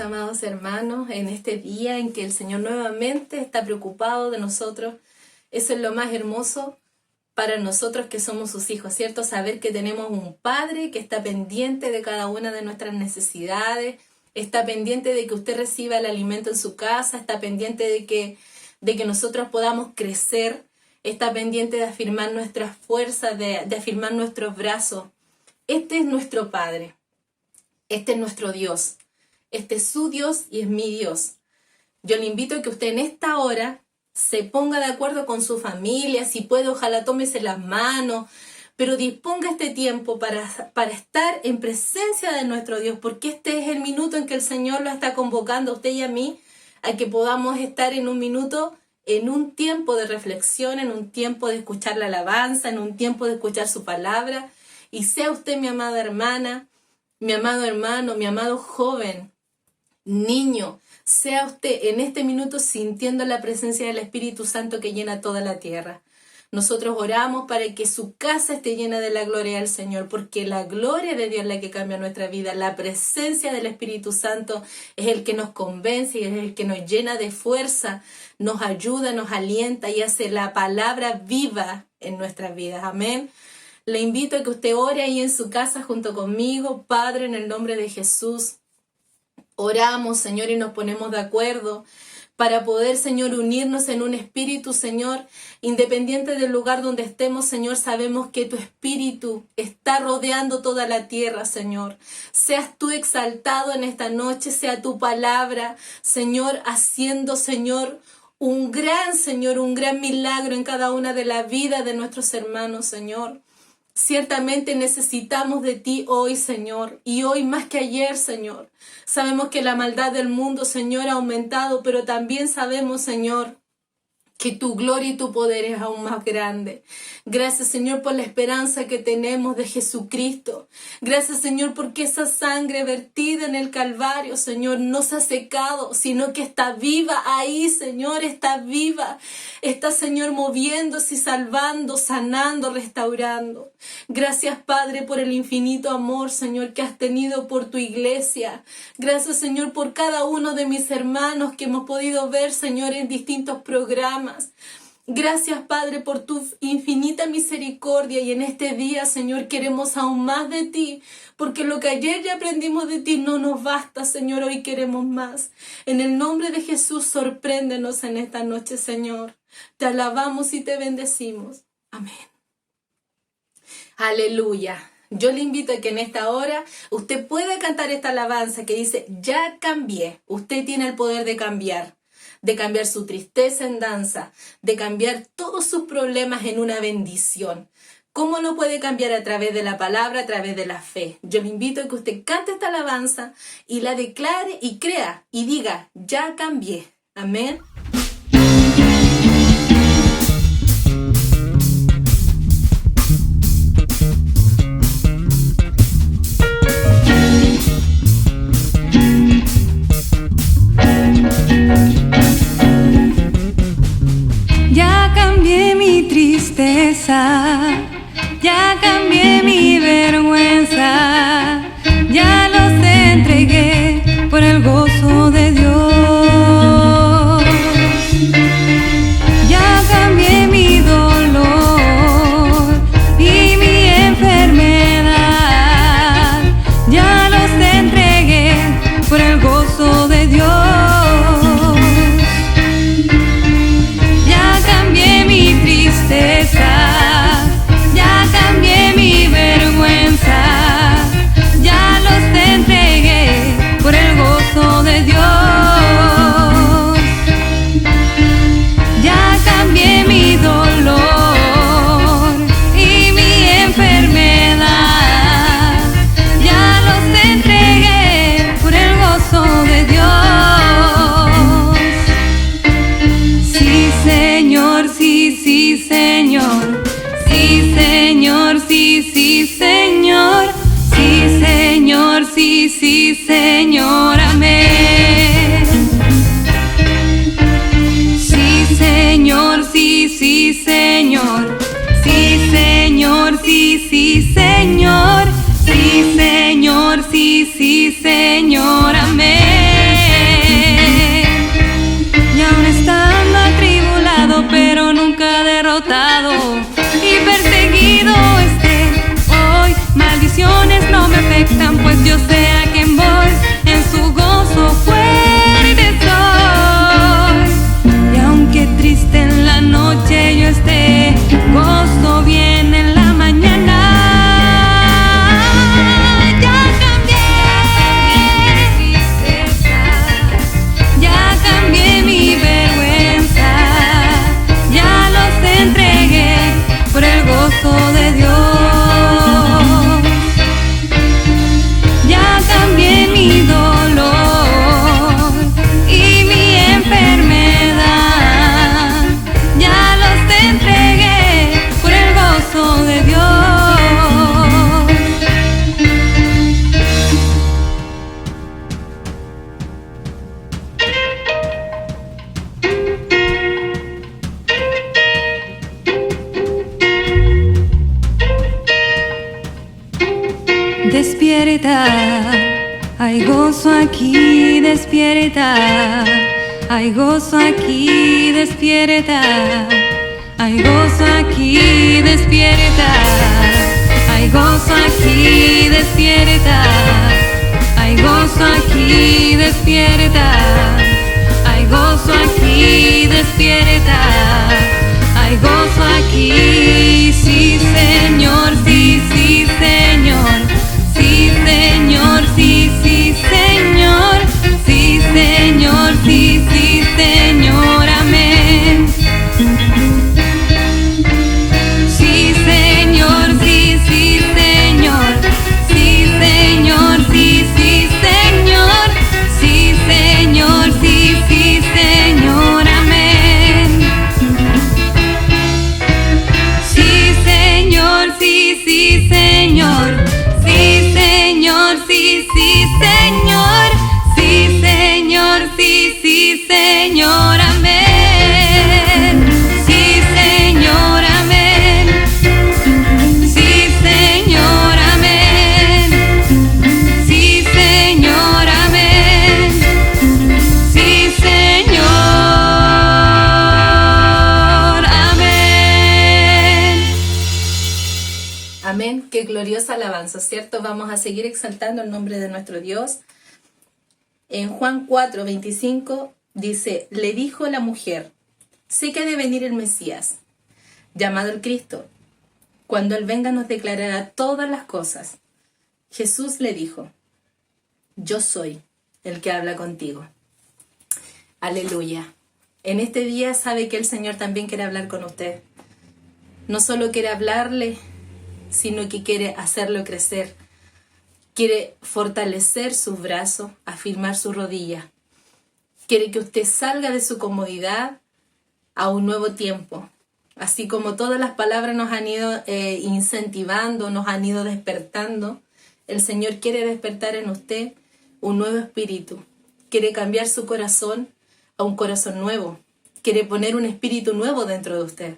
amados hermanos, en este día en que el Señor nuevamente está preocupado de nosotros. Eso es lo más hermoso para nosotros que somos sus hijos, ¿cierto? Saber que tenemos un Padre que está pendiente de cada una de nuestras necesidades, está pendiente de que usted reciba el alimento en su casa, está pendiente de que nosotros podamos crecer, está pendiente de afirmar nuestras fuerzas, de afirmar nuestros brazos. Este es nuestro Padre, este es nuestro Dios, este es su Dios y es mi Dios. Yo le invito a que usted en esta hora se ponga de acuerdo con su familia, si puede, ojalá tómese las manos, pero disponga este tiempo para estar en presencia de nuestro Dios, porque este es el minuto en que el Señor lo está convocando a usted y a mí, a que podamos estar en un minuto, en un tiempo de reflexión, en un tiempo de escuchar la alabanza, en un tiempo de escuchar su palabra. Y sea usted, mi amada hermana, mi amado hermano, mi amado joven, niño, sea usted en este minuto sintiendo la presencia del Espíritu Santo que llena toda la tierra. Nosotros oramos para que su casa esté llena de la gloria del Señor, porque la gloria de Dios es la que cambia nuestra vida. La presencia del Espíritu Santo es el que nos convence y es el que nos llena de fuerza, nos ayuda, nos alienta y hace la palabra viva en nuestras vidas. Amén. Le invito a que usted ore ahí en su casa junto conmigo. Padre, en el nombre de Jesús, oramos, Señor, y nos ponemos de acuerdo para poder, Señor, unirnos en un espíritu, Señor, independiente del lugar donde estemos, Señor, sabemos que tu espíritu está rodeando toda la tierra, Señor. Seas tú exaltado en esta noche, sea tu palabra, Señor, haciendo, Señor, un gran milagro en cada una de las vidas de nuestros hermanos, Señor. Ciertamente necesitamos de ti hoy, Señor, y hoy más que ayer, Señor. Sabemos que la maldad del mundo, Señor, ha aumentado, pero también sabemos, Señor, que tu gloria y tu poder es aún más grande. Gracias, Señor, por la esperanza que tenemos de Jesucristo. Gracias, Señor, porque esa sangre vertida en el Calvario, Señor, no se ha secado, sino que está viva ahí, Señor, está viva. Está, Señor, moviéndose y salvando, sanando, restaurando. Gracias, Padre, por el infinito amor, Señor, que has tenido por tu iglesia. Gracias, Señor, por cada uno de mis hermanos que hemos podido ver, Señor, en distintos programas. Gracias, Padre, por tu infinita misericordia, y en este día, Señor, queremos aún más de ti, porque lo que ayer ya aprendimos de ti no nos basta, Señor, hoy queremos más. En el nombre de Jesús, sorpréndenos en esta noche, Señor. Te alabamos y te bendecimos. Amén. Aleluya. Yo le invito a que en esta hora usted pueda cantar esta alabanza que dice: ya cambié. Usted tiene el poder de cambiar su tristeza en danza, de cambiar todos sus problemas en una bendición. ¿Cómo lo puede cambiar? A través de la palabra, a través de la fe. Yo le invito a que usted cante esta alabanza y la declare y crea y diga: ya cambié. Amén. Ya cambié mi vergüenza, ya los entregué por el gozo de Dios. Ya cambié mi dolor y mi enfermedad, ya los entregué por el gozo de Dios. Ya cambié mi tristeza, ya cambié mi despierta, hay gozo aquí, despierta, hay gozo aquí, despierta, hay gozo aquí, despierta, hay gozo aquí, despierta, hay gozo aquí, despierta, hay gozo aquí, despierta, hay gozo aquí, sí Señor, sí, sí Señor, sí Señor, sí, sí Señor, sí Señor, sí, sí Señor, amén. Sí Señor, sí, sí Señor, sí Señor, sí, sí Señor, sí Señor, sí, sí Señor, amén. Sí Señor, sí, sí Señor, sí Señor, sí, sí Señor, sí Señor, sí, sí Señor, amén. Sí Señor, amén. Sí Señor, amén. Sí Señor, amén. Sí Señor, amén. Amén. Qué gloriosa alabanza, ¿cierto? Vamos a seguir exaltando el nombre de nuestro Dios. En Juan 4:25 dice, le dijo la mujer, sé que ha de venir el Mesías, llamado el Cristo. Cuando Él venga nos declarará todas las cosas. Jesús le dijo, yo soy el que habla contigo. Aleluya. En este día sabe que el Señor también quiere hablar con usted. No solo quiere hablarle, sino que quiere hacerlo crecer. Quiere fortalecer sus brazos, afirmar su rodilla. Quiere que usted salga de su comodidad a un nuevo tiempo. Así como todas las palabras nos han ido incentivando, nos han ido despertando, el Señor quiere despertar en usted un nuevo espíritu. Quiere cambiar su corazón a un corazón nuevo. Quiere poner un espíritu nuevo dentro de usted.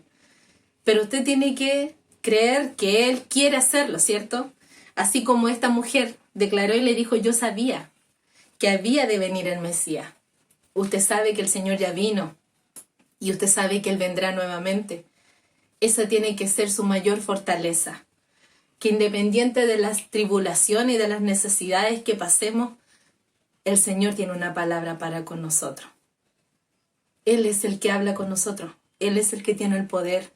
Pero usted tiene que creer que Él quiere hacerlo, ¿cierto? Así como esta mujer declaró y le dijo, yo sabía que había de venir el Mesías. Usted sabe que el Señor ya vino y usted sabe que Él vendrá nuevamente. Esa tiene que ser su mayor fortaleza. Que independiente de las tribulaciones y de las necesidades que pasemos, el Señor tiene una palabra para con nosotros. Él es el que habla con nosotros. Él es el que tiene el poder.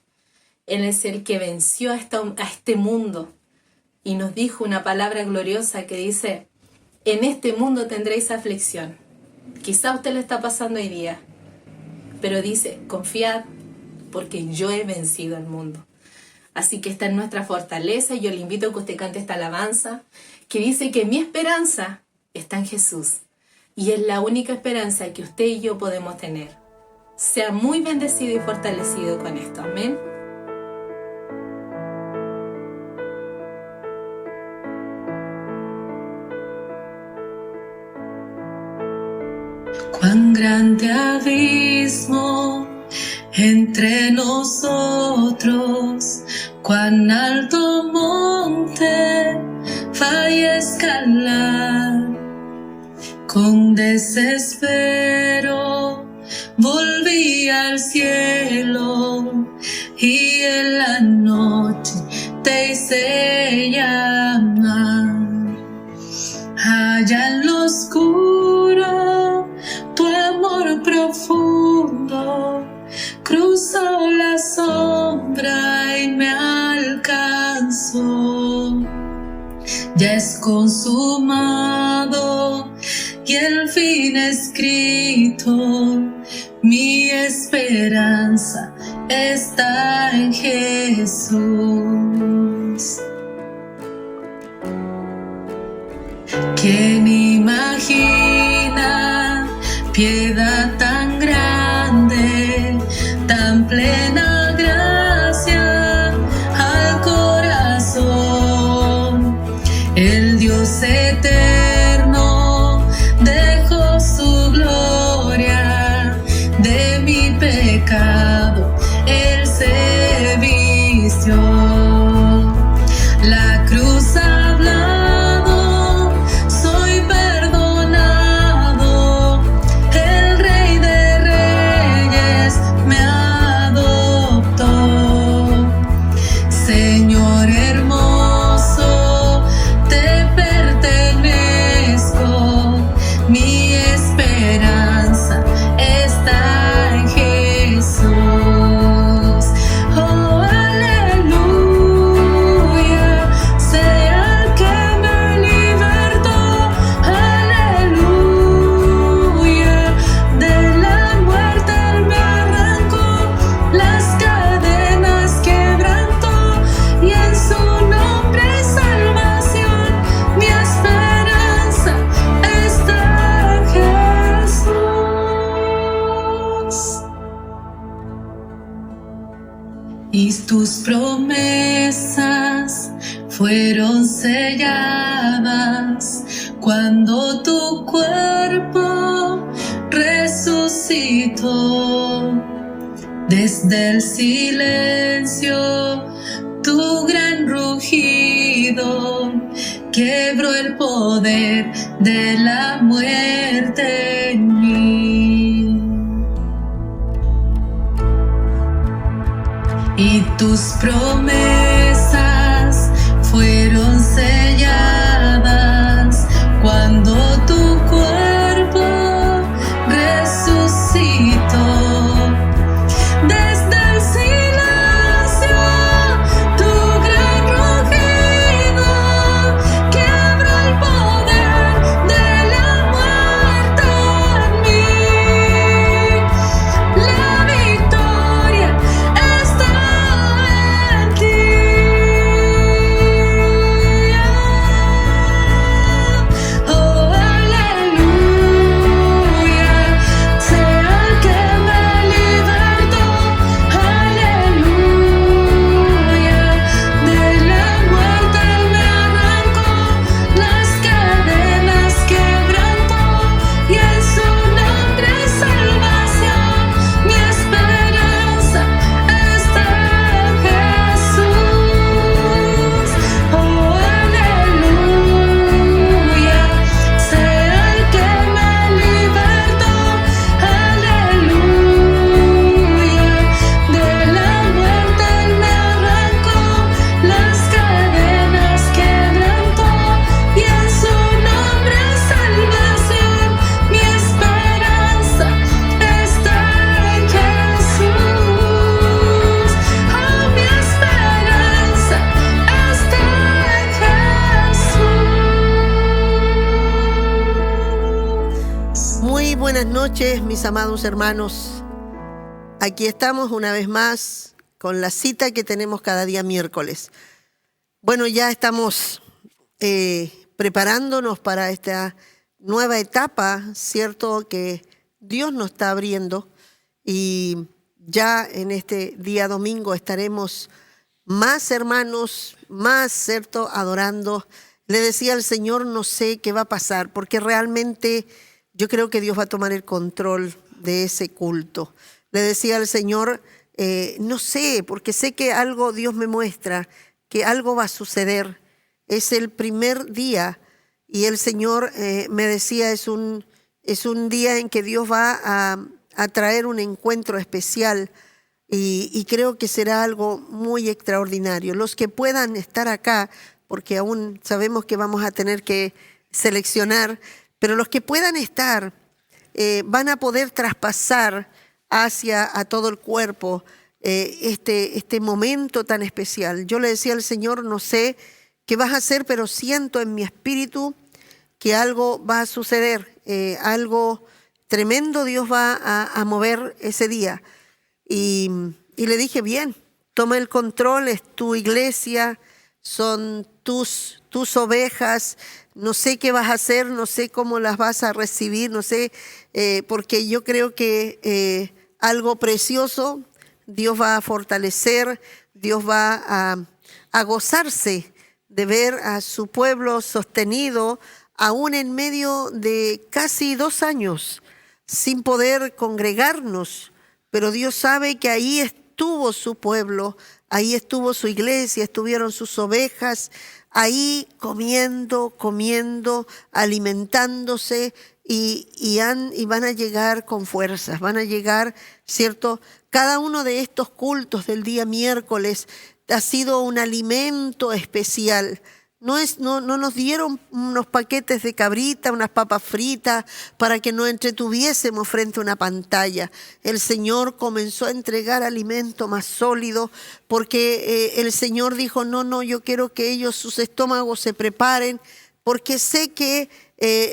Él es el que venció a este mundo y nos dijo una palabra gloriosa que dice, en este mundo tendréis aflicción. Quizá usted le está pasando hoy día, pero dice, confiad porque yo he vencido al mundo. Así que esta es nuestra fortaleza y yo le invito a que usted cante esta alabanza que dice que mi esperanza está en Jesús y es la única esperanza que usted y yo podemos tener. Sea muy bendecido y fortalecido con esto. Amén. Cuán grande abismo entre nosotros, cuán alto monte vaya a escalar. Con desespero volví al cielo y en la noche te hice llamar. Allá en lo oscuro tu amor profundo cruzó la sombra y me alcanzó. Ya es consumado y el fin escrito, mi esperanza está en Jesús. ¿Quién imagina piedad tan grande, tan plena gracia al corazón? El Dios eterno dejó su gloria, de mi pecado Él se vistió. La cruz ha hablado y tus promesas fueron selladas cuando tu cuerpo resucitó. Desde el silencio tu gran rugido quebró el poder de la muerte en mí. Y tus promesas fueron selladas cuando tu cuerpo resucitó. Desde el silencio tu gran rugido quebró el poder de la muerte en mí. La victoria está en ti. Oh, aleluya, sea el que me libertó. Aleluya, de la muerte Él me arrancó, las cadenas quebrantó, y en su nombre hay salvación. Mi esperanza está en Jesús. Oh, aleluya, sea el que me libertó. Aleluya, de la muerte Él me arrancó, las cadenas quebrantó, y en su nombre hay salvación. Mi esperanza está en Jesús. Oh, mi esperanza está en Jesús. Muy buenas noches, mis amados hermanos. Aquí estamos una vez más con la cita que tenemos cada día miércoles. Bueno, ya estamos preparándonos para esta nueva etapa, ¿cierto? Que Dios nos está abriendo, y ya en este día domingo estaremos más hermanos, más, ¿cierto? Adorando. Le decía al Señor, no sé qué va a pasar, porque realmente yo creo que Dios va a tomar el control de ese culto. Le decía al Señor, no sé, porque sé que algo Dios me muestra, que algo va a suceder. Es el primer día, y el Señor me decía, es un día en que Dios va a traer un encuentro especial, y creo que será algo muy extraordinario. Los que puedan estar acá, porque aún sabemos que vamos a tener que seleccionar, pero los que puedan estar van a poder traspasar hacia a todo el cuerpo este momento tan especial. Yo le decía al Señor, no sé qué vas a hacer, pero siento en mi espíritu que algo va a suceder, algo tremendo Dios va a mover ese día. Y le dije, bien, toma el control, es tu iglesia, son tus ovejas, no sé qué vas a hacer, no sé cómo las vas a recibir, no sé, porque yo creo que algo precioso Dios va a fortalecer, Dios va a gozarse de ver a su pueblo sostenido aún en medio de casi 2 años sin poder congregarnos, pero Dios sabe que ahí estuvo su pueblo, ahí estuvo su iglesia, estuvieron sus ovejas, ahí comiendo, alimentándose, y van a llegar con fuerzas, van a llegar, ¿cierto? Cada uno de estos cultos del día miércoles ha sido un alimento especial. No nos dieron unos paquetes de cabrita, unas papas fritas para que nos entretuviésemos frente a una pantalla. El Señor comenzó a entregar alimento más sólido, porque el Señor dijo, no, yo quiero que ellos, sus estómagos se preparen, porque sé que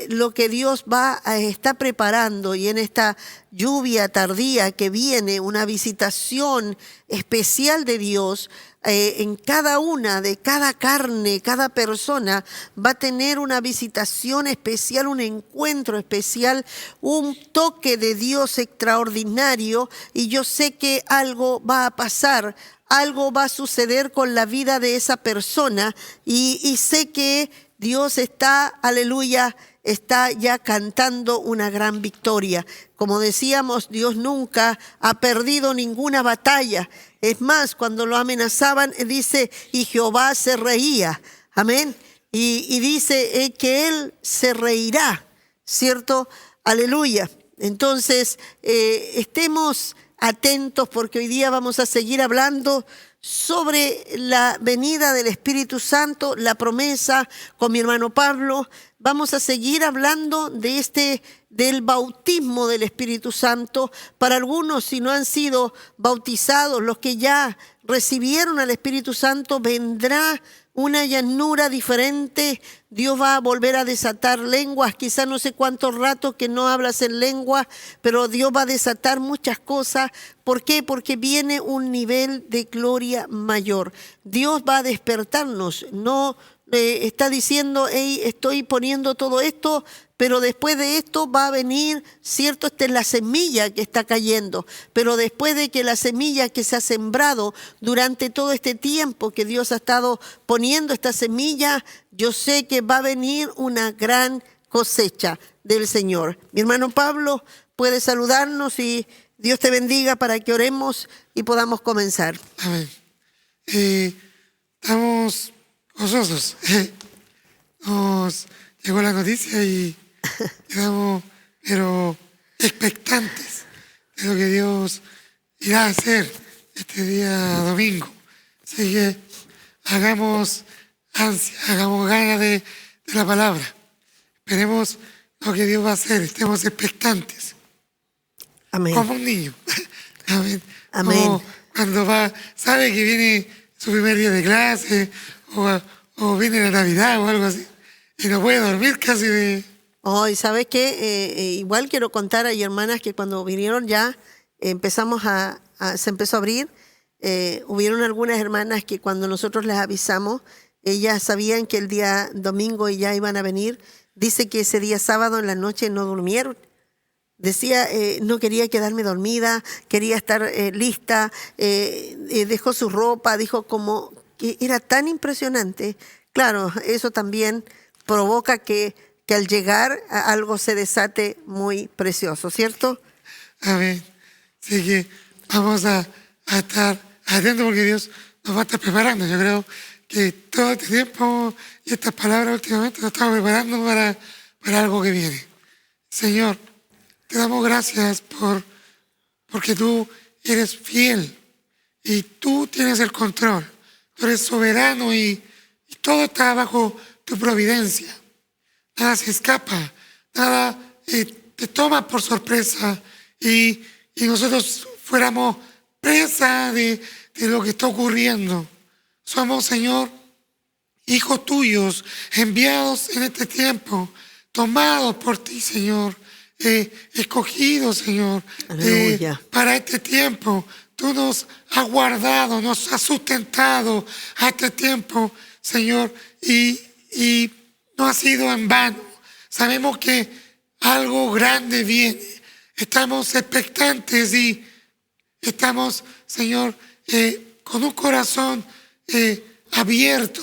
lo que Dios está preparando, y en esta lluvia tardía que viene, una visitación especial de Dios en cada una de cada carne, cada persona va a tener una visitación especial, un encuentro especial, un toque de Dios extraordinario, y yo sé que algo va a pasar. Algo va a suceder con la vida de esa persona, y sé que Dios está, aleluya, está ya cantando una gran victoria. Como decíamos, Dios nunca ha perdido ninguna batalla. Es más, cuando lo amenazaban, dice, y Jehová se reía. Amén. Y dice que Él se reirá, ¿cierto? Aleluya. Entonces, estemos atentos, porque hoy día vamos a seguir hablando sobre la venida del Espíritu Santo, la promesa con mi hermano Pablo. Vamos a seguir hablando del bautismo del Espíritu Santo. Para algunos, si no han sido bautizados, los que ya recibieron al Espíritu Santo, vendrá una llanura diferente. Dios va a volver a desatar lenguas. Quizá no sé cuánto rato que no hablas en lengua, pero Dios va a desatar muchas cosas. ¿Por qué? Porque viene un nivel de gloria mayor. Dios va a despertarnos. No está diciendo, hey, estoy poniendo todo esto, pero después de esto va a venir, cierto, esta es la semilla que está cayendo, pero después de que la semilla que se ha sembrado durante todo este tiempo que Dios ha estado poniendo esta semilla, yo sé que va a venir una gran cosecha del Señor. Mi hermano Pablo puede saludarnos, y Dios te bendiga para que oremos y podamos comenzar. Amén. Estamos gozosos. Nos llegó la noticia y quedamos, pero expectantes de lo que Dios irá a hacer este día domingo. Así que hagamos ansia, hagamos ganas de la palabra. Esperemos lo que Dios va a hacer, estemos expectantes. Amén. Como un niño. Amén. Amén. Como cuando sabe que viene su primer día de clase, o viene la Navidad o algo así, y no puede dormir casi de... Y ¿sabes qué? Igual quiero contar, hay hermanas que cuando vinieron ya, se empezó a abrir. Hubieron algunas hermanas que cuando nosotros les avisamos, ellas sabían que el día domingo ya iban a venir. Dice que ese día sábado en la noche no durmieron. Decía, no quería quedarme dormida, quería estar lista, dejó su ropa, dijo como que era tan impresionante. Claro, eso también provoca que al llegar algo se desate muy precioso, ¿cierto? Amén. Así que vamos a estar atentos, porque Dios nos va a estar preparando. Yo creo que todo este tiempo y estas palabras últimamente nos estamos preparando para algo que viene. Señor, te damos gracias porque tú eres fiel y tú tienes el control. Tú eres soberano y todo está bajo tu providencia. Nada se escapa, nada te toma por sorpresa, y nosotros fuéramos presa de lo que está ocurriendo. Somos, Señor, hijos tuyos, enviados en este tiempo, tomados por ti, Señor, escogidos, Señor, para este tiempo. Tú nos has guardado, nos has sustentado a este tiempo, Señor, y no ha sido en vano. Sabemos que algo grande viene. Estamos expectantes y estamos, Señor, con un corazón abierto,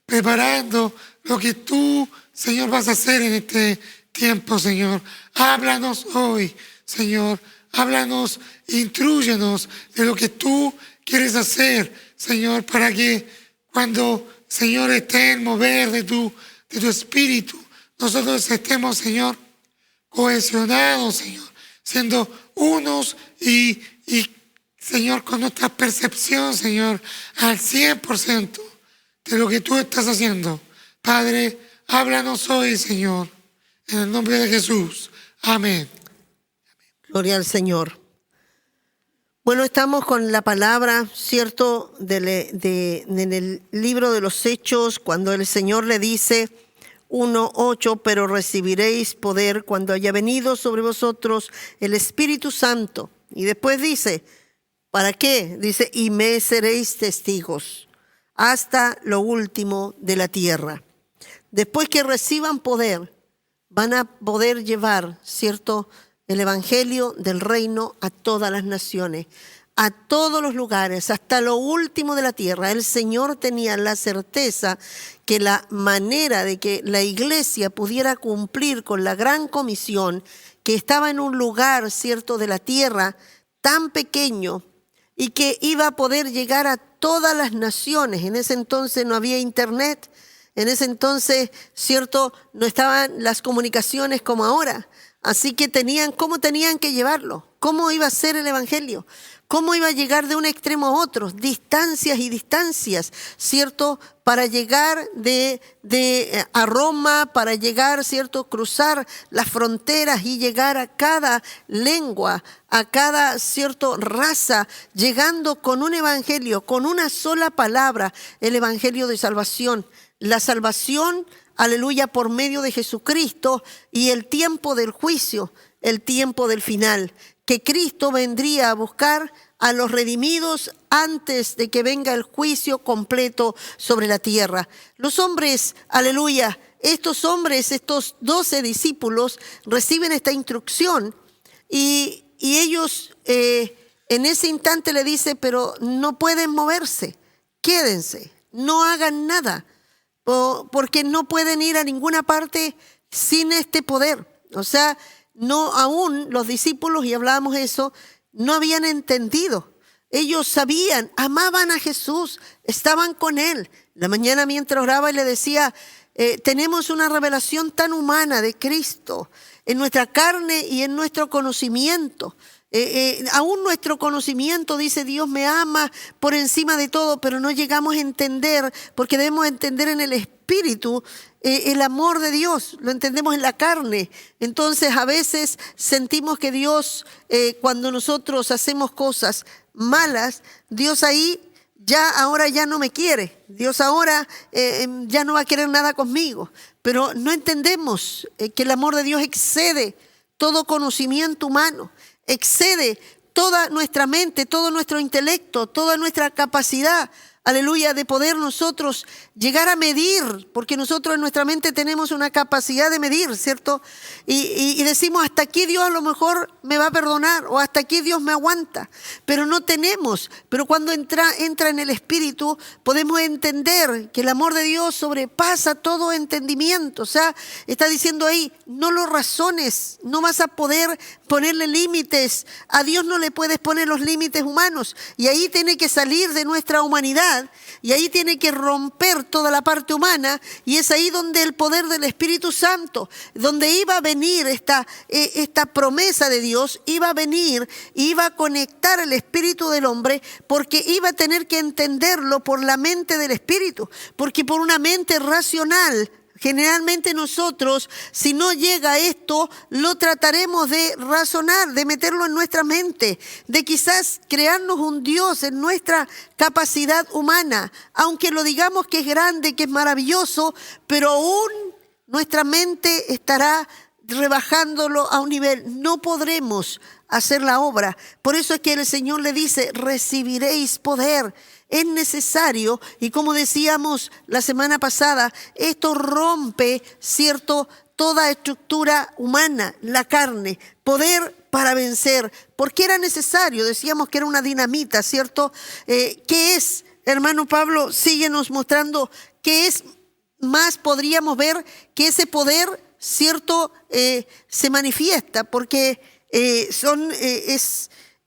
preparando lo que tú, Señor, vas a hacer en este tiempo, Señor. Háblanos hoy, Señor. Háblanos, intrúyenos de lo que tú quieres hacer, Señor, para que cuando, Señor, esté el mover de tu espíritu, nosotros estemos, Señor, cohesionados, Señor, siendo unos y Señor, con nuestra percepción, Señor, al 100% de lo que tú estás haciendo. Padre, háblanos hoy, Señor, en el nombre de Jesús. Amén. Gloria al Señor. Bueno, estamos con la palabra, ¿cierto?, en el libro de los Hechos, cuando el Señor le dice, 1:8, pero recibiréis poder cuando haya venido sobre vosotros el Espíritu Santo. Y después dice, ¿para qué? Dice, y me seréis testigos hasta lo último de la tierra. Después que reciban poder, van a poder llevar, ¿cierto?, el evangelio del reino a todas las naciones, a todos los lugares, hasta lo último de la tierra. El Señor tenía la certeza que la manera de que la iglesia pudiera cumplir con la gran comisión, que estaba en un lugar, ¿cierto?, de la tierra tan pequeño, y que iba a poder llegar a todas las naciones. En ese entonces no había internet, en ese entonces, ¿cierto?, no estaban las comunicaciones como ahora. Así que ¿cómo tenían que llevarlo? ¿Cómo iba a ser el evangelio? ¿Cómo iba a llegar de un extremo a otro? Distancias y distancias, ¿cierto? Para llegar a Roma, para llegar, ¿cierto?, cruzar las fronteras y llegar a cada lengua, a cada, ¿cierto?, raza, llegando con un evangelio, con una sola palabra, el evangelio de salvación. La salvación, aleluya, por medio de Jesucristo, y el tiempo del juicio, el tiempo del final, que Cristo vendría a buscar a los redimidos antes de que venga el juicio completo sobre la tierra. Los hombres, aleluya, estos hombres, estos 12 discípulos reciben esta instrucción y ellos en ese instante le dicen, pero no pueden moverse, quédense, no hagan nada, porque no pueden ir a ninguna parte sin este poder. O sea, no, aún los discípulos, y hablábamos eso, no habían entendido. Ellos sabían, amaban a Jesús, estaban con Él. La mañana mientras oraba y le decía, tenemos una revelación tan humana de Cristo en nuestra carne y en nuestro conocimiento. Aún nuestro conocimiento dice Dios me ama por encima de todo, pero no llegamos a entender, porque debemos entender en el Espíritu el amor de Dios, lo entendemos en la carne. Entonces a veces sentimos que Dios, cuando nosotros hacemos cosas malas, Dios ahí ahora ya no me quiere, Dios ahora ya no va a querer nada conmigo, pero no entendemos que el amor de Dios excede todo conocimiento humano, excede toda nuestra mente, todo nuestro intelecto, toda nuestra capacidad, aleluya, de poder nosotros llegar a medir, porque nosotros en nuestra mente tenemos una capacidad de medir, ¿cierto? Y decimos, hasta aquí Dios a lo mejor me va a perdonar, o hasta aquí Dios me aguanta, pero no tenemos. Pero cuando entra en el Espíritu, podemos entender que el amor de Dios sobrepasa todo entendimiento. O sea, está diciendo ahí, no lo razones, no vas a poder ponerle límites. A Dios no le puedes poner los límites humanos, y ahí tiene que salir de nuestra humanidad, y ahí tiene que romper toda la parte humana, y es ahí donde el poder del Espíritu Santo, donde iba a venir esta promesa de Dios, iba a venir, iba a conectar el espíritu del hombre, porque iba a tener que entenderlo por la mente del Espíritu, porque por una mente racional, generalmente nosotros, si no llega esto, lo trataremos de razonar, de meterlo en nuestra mente, de quizás crearnos un Dios en nuestra capacidad humana, aunque lo digamos que es grande, que es maravilloso, pero aún nuestra mente estará rebajándolo a un nivel. No podremos hacer la obra. Por eso es que el Señor le dice, recibiréis poder. Es necesario, y como decíamos la semana pasada, esto rompe, ¿cierto?, toda estructura humana, la carne, poder para vencer. ¿Por qué era necesario? Decíamos que era una dinamita, ¿cierto? ¿Qué es? Hermano Pablo, síguenos mostrando qué es más, podríamos ver que ese poder, ¿cierto?, se manifiesta, porque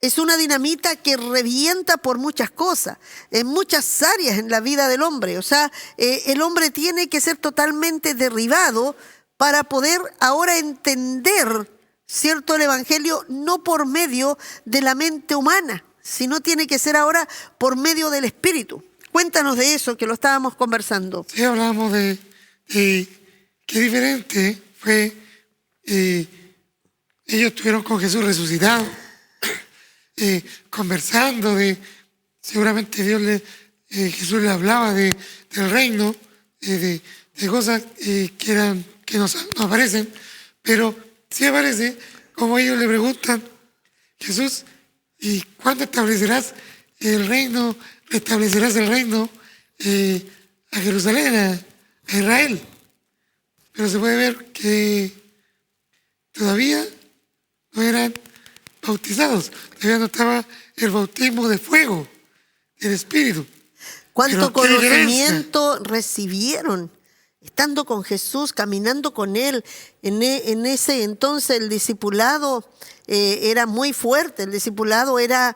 es una dinamita que revienta por muchas cosas, en muchas áreas en la vida del hombre. O sea, el hombre tiene que ser totalmente derribado para poder ahora entender, ¿cierto?, el evangelio, no por medio de la mente humana, sino tiene que ser ahora por medio del Espíritu. Cuéntanos de eso, que lo estábamos conversando. Sí, hablamos de qué diferente fue, ellos estuvieron con Jesús resucitado, conversando seguramente Jesús le hablaba del reino, de de cosas que no aparecen, pero sí aparece como ellos le preguntan, Jesús, ¿y cuándo establecerás el reino, restablecerás el reino a Jerusalén, a Israel? Pero se puede ver que todavía no eran bautizados, todavía no estaba el bautismo de fuego, del Espíritu. ¿Cuánto Pero qué conocimiento recibieron estando con Jesús, caminando con Él? En ese entonces el discipulado era muy fuerte. El discipulado era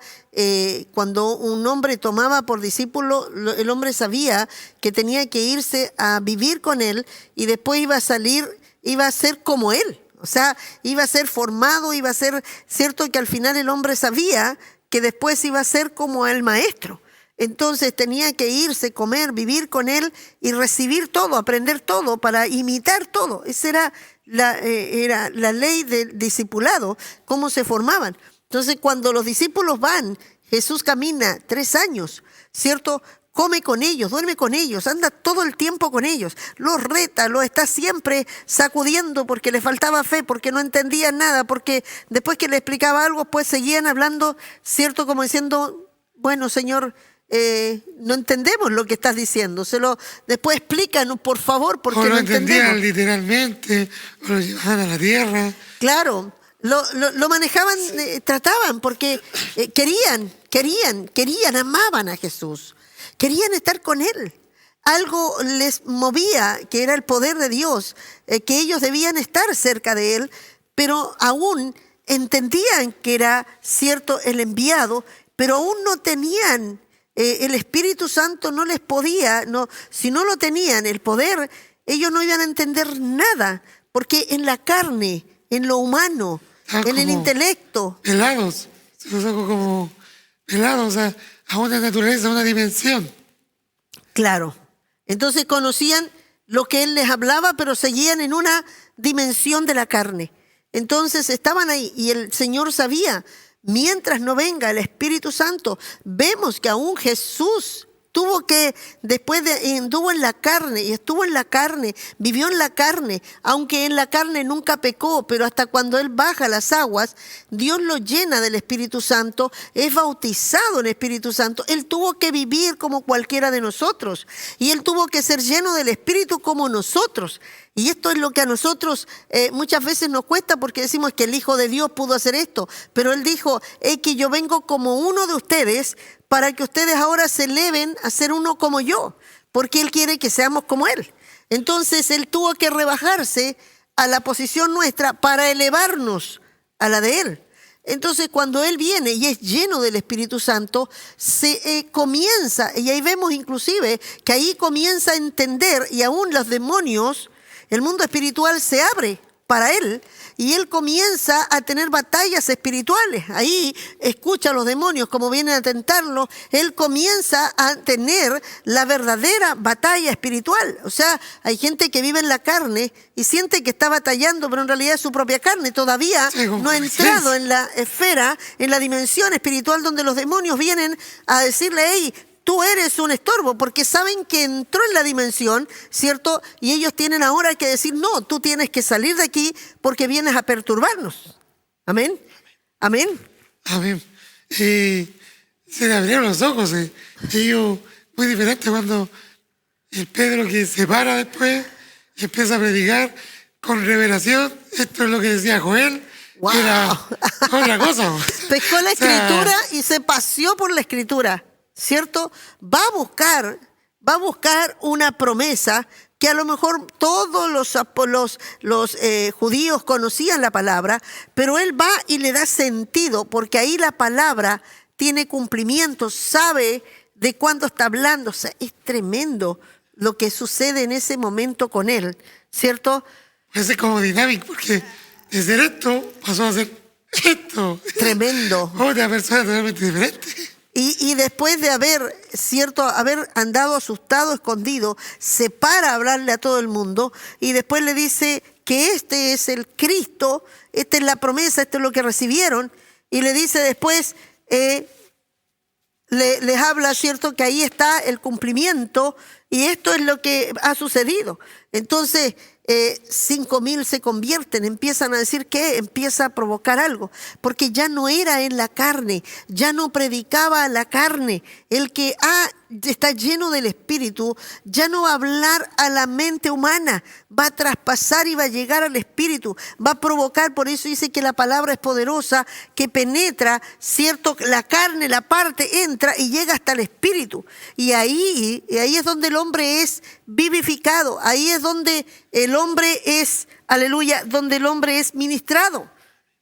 cuando un hombre tomaba por discípulo, el hombre sabía que tenía que irse a vivir con Él y después iba a salir, iba a ser como Él. O sea, iba a ser formado, iba a ser cierto que al final el hombre sabía que después iba a ser como el maestro. Entonces tenía que irse, comer, vivir con Él y recibir todo, aprender todo para imitar todo. Esa era la ley del discipulado, cómo se formaban. Entonces cuando los discípulos van, Jesús camina 3 años, ¿cierto? Come con ellos, duerme con ellos, anda todo el tiempo con ellos, los reta, los está siempre sacudiendo porque les faltaba fe, porque no entendían nada, porque después que le explicaba algo, pues seguían hablando, ¿cierto? Como diciendo, bueno, Señor, no entendemos lo que estás diciendo. Después explícanos, por favor, porque o no lo entendían entendemos. Literalmente, o lo llevaban a la tierra. Claro, lo manejaban, trataban, porque querían, amaban a Jesús. Querían estar con Él. Algo les movía, que era el poder de Dios, que ellos debían estar cerca de Él, pero aún entendían que era cierto el enviado, pero aún no tenían, el Espíritu Santo no les podía, si no lo tenían, el poder, ellos no iban a entender nada, porque en la carne, en lo humano, en el intelecto. Pelados, se los hago como pelados a una naturaleza, a una dimensión. Claro. Entonces conocían lo que Él les hablaba, pero seguían en una dimensión de la carne. Entonces estaban ahí y el Señor sabía, mientras no venga el Espíritu Santo, vemos que aún Jesús tuvo que, anduvo en la carne y estuvo en la carne, vivió en la carne, aunque en la carne nunca pecó, pero hasta cuando Él baja las aguas, Dios lo llena del Espíritu Santo, es bautizado en Espíritu Santo. Él tuvo que vivir como cualquiera de nosotros y Él tuvo que ser lleno del Espíritu como nosotros. Y esto es lo que a nosotros muchas veces nos cuesta porque decimos que el Hijo de Dios pudo hacer esto, pero Él dijo, es que yo vengo como uno de ustedes para que ustedes ahora se eleven a ser uno como yo, porque Él quiere que seamos como Él. Entonces Él tuvo que rebajarse a la posición nuestra para elevarnos a la de Él. Entonces cuando Él viene y es lleno del Espíritu Santo, se comienza, y ahí vemos inclusive que ahí comienza a entender, y aún los demonios, el mundo espiritual se abre para Él y Él comienza a tener batallas espirituales. Ahí escucha a los demonios como vienen a tentarlo. Él comienza a tener la verdadera batalla espiritual. O sea, hay gente que vive en la carne y siente que está batallando, pero en realidad es su propia carne. Todavía no ha entrado en la esfera, en la dimensión espiritual donde los demonios vienen a decirle, hey, tú eres un estorbo, porque saben que entró en la dimensión, ¿cierto? Y ellos tienen ahora que decir, no, tú tienes que salir de aquí porque vienes a perturbarnos. Amén. Amén. Amén. Se le abrieron los ojos. Ellos, muy diferente cuando el Pedro que se para después y empieza a predicar con revelación. Esto es lo que decía Joel. Wow. Era otra cosa. Pescó la escritura y se paseó por la escritura. ¿Cierto? Va a buscar una promesa que a lo mejor todos los judíos conocían la palabra, pero él va y le da sentido, porque ahí la palabra tiene cumplimiento, sabe de cuándo está hablando. O sea, es tremendo lo que sucede en ese momento con él, ¿cierto? Es como dinámico, porque de ser esto pasó a ser esto. Tremendo. Otra persona totalmente diferente. Y después de haber andado asustado, escondido, se para a hablarle a todo el mundo y después le dice que este es el Cristo, esta es la promesa, esto es lo que recibieron. Y le dice después, les habla, ¿cierto?, que ahí está el cumplimiento y esto es lo que ha sucedido. Entonces, 5.000 se convierten, empiezan a decir que empieza a provocar algo, porque ya no era en la carne, ya no predicaba la carne. El que está lleno del Espíritu ya no va a hablar a la mente humana, va a traspasar y va a llegar al Espíritu, va a provocar. Por eso dice que la palabra es poderosa, que penetra, ¿cierto? La carne, la parte, entra y llega hasta el Espíritu. Y ahí es donde el hombre es vivificado, ahí es donde el hombre es, aleluya, donde el hombre es ministrado,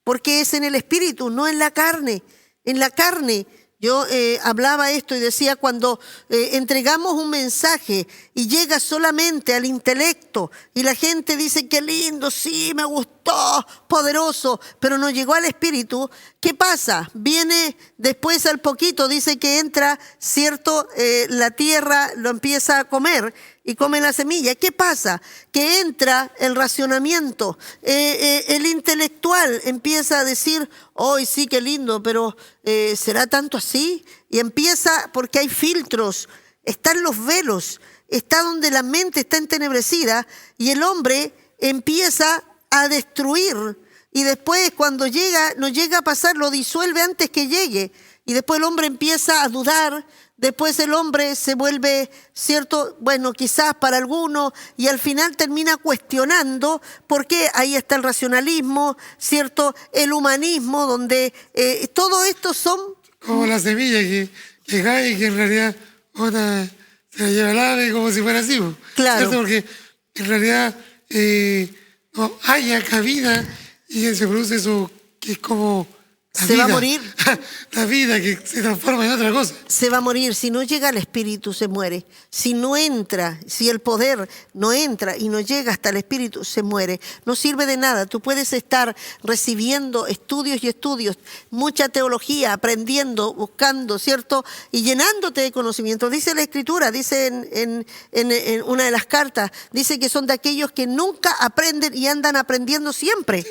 porque es en el Espíritu, no en la carne. En la carne, yo hablaba esto y decía, cuando entregamos un mensaje y llega solamente al intelecto y la gente dice, qué lindo, sí, me gustó, poderoso, pero no llegó al Espíritu, ¿qué pasa? Viene después al poquito, dice que entra, ¿cierto? La tierra lo empieza a comer y come la semilla. ¿Qué pasa? Que entra el racionamiento, el intelectual empieza a decir, hoy sí, qué lindo, pero ¿será tanto así? Y empieza, porque hay filtros, están los velos, está donde la mente está entenebrecida y el hombre empieza a destruir. Y después cuando llega, no llega a pasar, lo disuelve antes que llegue. Y después el hombre empieza a dudar. Después el hombre se vuelve, ¿cierto? Bueno, quizás para algunos, y al final termina cuestionando, porque ahí está el racionalismo, ¿cierto? El humanismo, donde todo esto son... Como la semilla que cae y que en realidad una se la lleva al ave como si fuera así. Claro. ¿Cierto? Porque en realidad no haya cabida y se produce eso que es como... Se va a morir. La vida que se transforma en otra cosa. Se va a morir. Si no llega al Espíritu, se muere. Si no entra, si el poder no entra y no llega hasta el Espíritu, se muere. No sirve de nada. Tú puedes estar recibiendo estudios y estudios, mucha teología, aprendiendo, buscando, ¿cierto? Y llenándote de conocimiento. Dice la Escritura, dice en una de las cartas, dice que son de aquellos que nunca aprenden y andan aprendiendo siempre,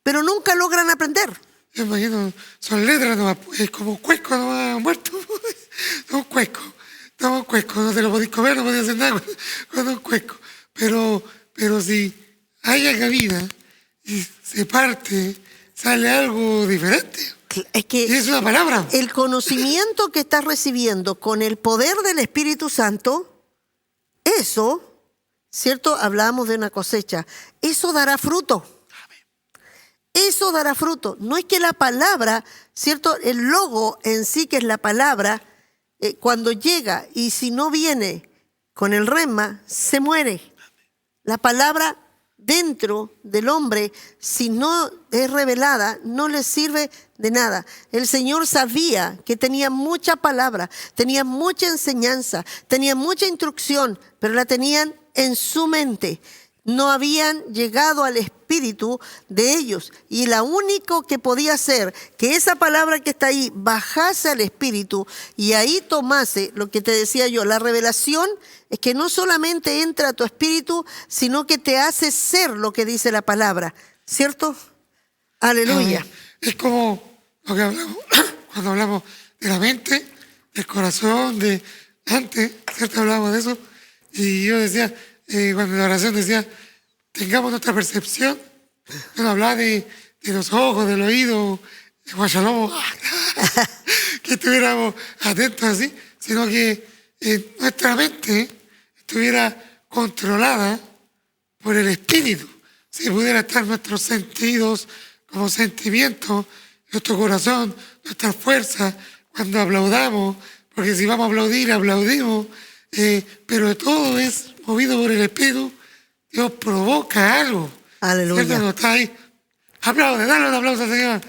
pero nunca logran aprender. Yo imagino, son letras nomás, es como un cuesco nomás muerto. Un cuesco, no te lo podéis comer, no podéis hacer nada con un cuesco. Pero si haya cabida y se parte, sale algo diferente. Es que y es una palabra. El conocimiento que estás recibiendo con el poder del Espíritu Santo, eso, ¿cierto? Hablábamos de una cosecha, eso dará fruto. Eso dará fruto. No es que la palabra, ¿cierto? El logo en sí, que es la palabra, cuando llega y si no viene con el rema, se muere. La palabra dentro del hombre, si no es revelada, no le sirve de nada. El Señor sabía que tenía mucha palabra, tenía mucha enseñanza, tenía mucha instrucción, pero la tenían en su mente. No habían llegado al espíritu de ellos. Y la único que podía hacer que esa palabra que está ahí bajase al espíritu y ahí tomase lo que te decía yo, la revelación, es que no solamente entra a tu espíritu, sino que te hace ser lo que dice la palabra. ¿Cierto? Aleluya. Es como lo que hablamos cuando hablamos de la mente, del corazón, de antes, ¿cierto? Hablábamos de eso. Y yo decía... cuando la oración decía, tengamos nuestra percepción, no hablaba de los ojos, del oído, de guachalomo, que estuviéramos atentos así, sino que nuestra mente estuviera controlada por el Espíritu. Si pudiera estar nuestros sentidos como sentimientos, nuestro corazón, nuestra fuerza, cuando aplaudamos, porque si vamos a aplaudir, aplaudimos, pero todo es movido por el Espíritu. Dios provoca algo. Aleluya. ¿Cierto? No está ahí, aplaude, dale un aplauso al Señor.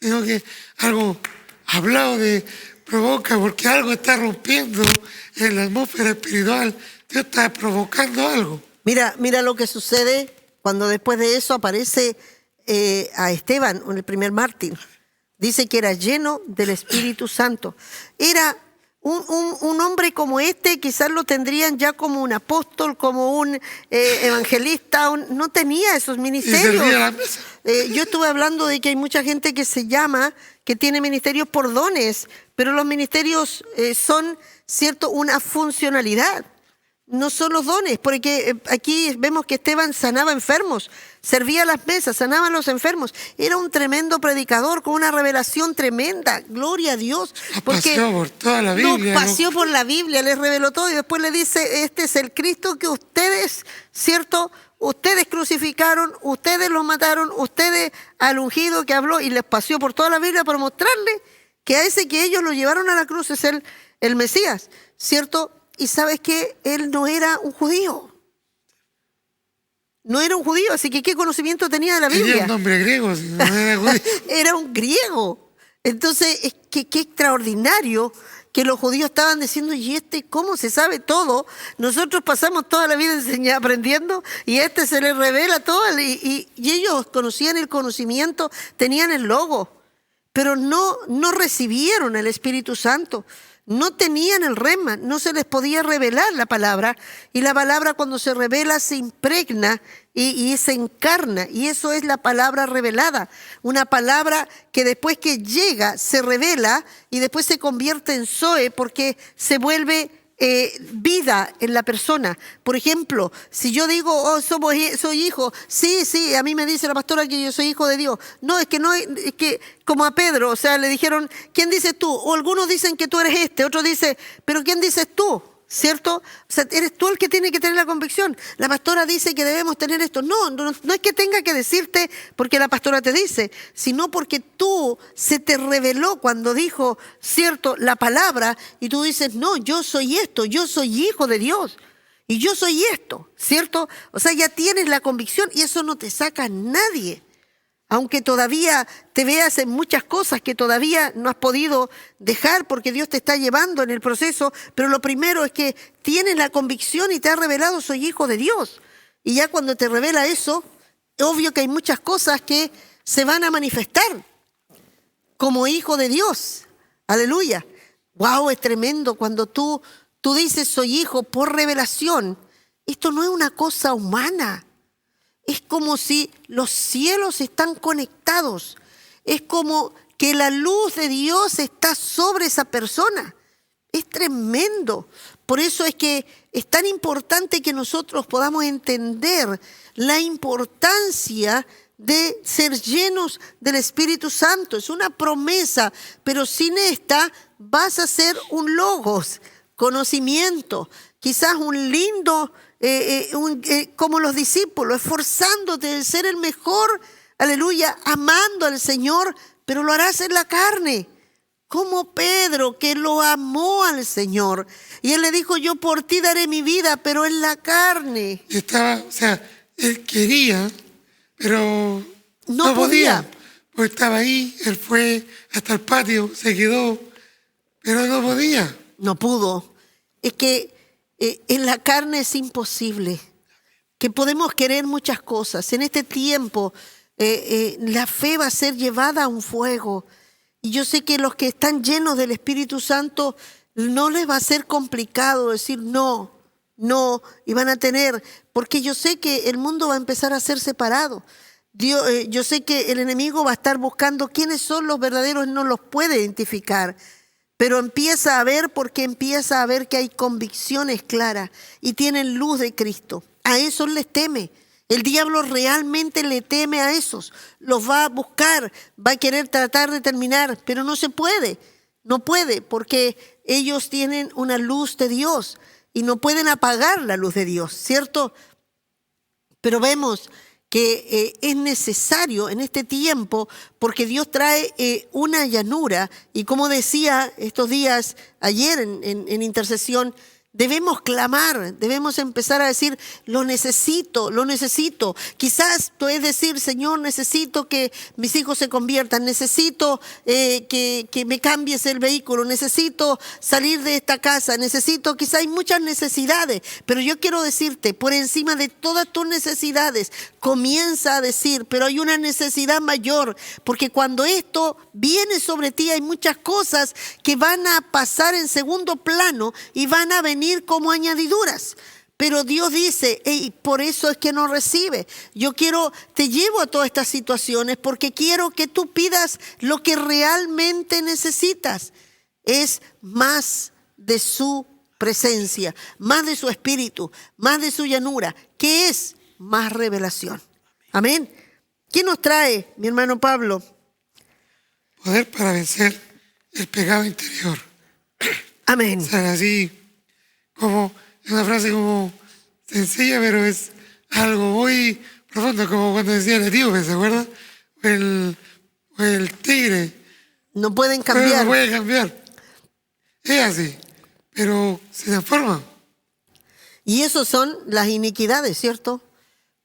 Sino que algo aplaude, provoca, porque algo está rompiendo en la atmósfera espiritual. Dios está provocando algo. Mira lo que sucede cuando después de eso aparece a Esteban, el primer mártir. Dice que era lleno del Espíritu Santo. Era un hombre como este quizás lo tendrían ya como un apóstol, como un evangelista, no tenía esos Y ministerios. servía la mesa. Yo estuve hablando de que hay mucha gente que que tiene ministerios por dones, pero los ministerios son, ¿cierto?, una funcionalidad. No son los dones, porque aquí vemos que Esteban sanaba enfermos, servía las mesas, sanaba a los enfermos. Era un tremendo predicador con una revelación tremenda. Gloria a Dios. Paseó por toda la Biblia. Paseó por la Biblia, les reveló todo y después le dice, este es el Cristo que ustedes, ¿cierto?, ustedes crucificaron, ustedes lo mataron, ustedes al ungido que habló, y les paseó por toda la Biblia para mostrarle que a ese que ellos lo llevaron a la cruz es el Mesías, ¿cierto? Y sabes que él no era un judío. No era un judío, así que ¿qué conocimiento tenía de la Biblia? Tenía un nombre griego, si no era judío. Era un griego. Entonces, qué extraordinario que los judíos estaban diciendo, ¿y este cómo se sabe todo? Nosotros pasamos toda la vida aprendiendo y este se les revela todo. Y ellos conocían el conocimiento, tenían el logo, pero no recibieron el Espíritu Santo. No tenían el rema, no se les podía revelar la palabra, y la palabra cuando se revela se impregna y se encarna, y eso es la palabra revelada, una palabra que después que llega se revela y después se convierte en Zoe porque se vuelve vida en la persona. Por ejemplo, si yo digo, oh, soy hijo, sí, a mí me dice la pastora que yo soy hijo de Dios. No, es que como a Pedro, o sea, le dijeron, ¿quién dices tú? O algunos dicen que tú eres otro dice, pero ¿quién dices tú? ¿Cierto? O sea, eres tú el que tiene que tener la convicción. La pastora dice que debemos tener esto. No es que tenga que decirte porque la pastora te dice, sino porque tú se te reveló cuando dijo, ¿cierto?, la palabra, y tú dices, no, yo soy esto, yo soy hijo de Dios, y yo soy esto, ¿cierto? O sea, ya tienes la convicción y eso no te saca nadie. Aunque todavía te veas en muchas cosas que todavía no has podido dejar porque Dios te está llevando en el proceso, pero lo primero es que tienes la convicción y te ha revelado, soy hijo de Dios. Y ya cuando te revela eso, obvio que hay muchas cosas que se van a manifestar como hijo de Dios. Aleluya. Wow, es tremendo cuando tú dices soy hijo por revelación. Esto no es una cosa humana. Es como si los cielos están conectados. Es como que la luz de Dios está sobre esa persona. Es tremendo. Por eso es que es tan importante que nosotros podamos entender la importancia de ser llenos del Espíritu Santo. Es una promesa, pero sin esta vas a ser un logos, conocimiento, quizás un lindo... como los discípulos, esforzándote de ser el mejor, aleluya, amando al Señor, pero lo harás en la carne, como Pedro, que lo amó al Señor, y él le dijo, yo por ti daré mi vida, pero en la carne. Y estaba, o sea, él quería, pero No podía. Porque estaba ahí, él fue hasta el patio, se quedó, pero no podía. No pudo. Es que en la carne es imposible, que podemos querer muchas cosas. En este tiempo la fe va a ser llevada a un fuego. Y yo sé que los que están llenos del Espíritu Santo no les va a ser complicado decir no, y van a tener, porque yo sé que el mundo va a empezar a ser separado. Yo sé que el enemigo va a estar buscando quiénes son los verdaderos, no los puede identificar. Pero empieza a ver porque empieza a ver que hay convicciones claras y tienen luz de Cristo. A esos les teme. El diablo realmente le teme a esos. Los va a buscar, va a querer tratar de terminar, pero no se puede. No puede porque ellos tienen una luz de Dios y no pueden apagar la luz de Dios, ¿cierto? Pero vemos que es necesario en este tiempo porque Dios trae una llanura y como decía estos días ayer en intercesión, Debemos clamar, debemos empezar a decir, lo necesito, lo necesito. Quizás puedes decir, Señor, necesito que mis hijos se conviertan, necesito que me cambies el vehículo, necesito salir de esta casa, necesito, quizás hay muchas necesidades, pero yo quiero decirte, por encima de todas tus necesidades, comienza a decir, pero hay una necesidad mayor, porque cuando esto viene sobre ti hay muchas cosas que van a pasar en segundo plano y van a venir como añadiduras. Pero Dios dice, hey, por eso es que no recibe. Yo te llevo a todas estas situaciones porque quiero que tú pidas lo que realmente necesitas. Es más de su presencia, más de su espíritu, más de su llanura, que es más revelación. Amén. ¿Qué nos trae, mi hermano Pablo? Poder para vencer el pecado interior. Amén. O sea, así como, es una frase como sencilla, pero es algo muy profundo, como cuando decía el etíope, ¿se acuerda? O el tigre. No pueden cambiar. No puede cambiar. Es así, pero se transforma. Y esos son las iniquidades, ¿cierto?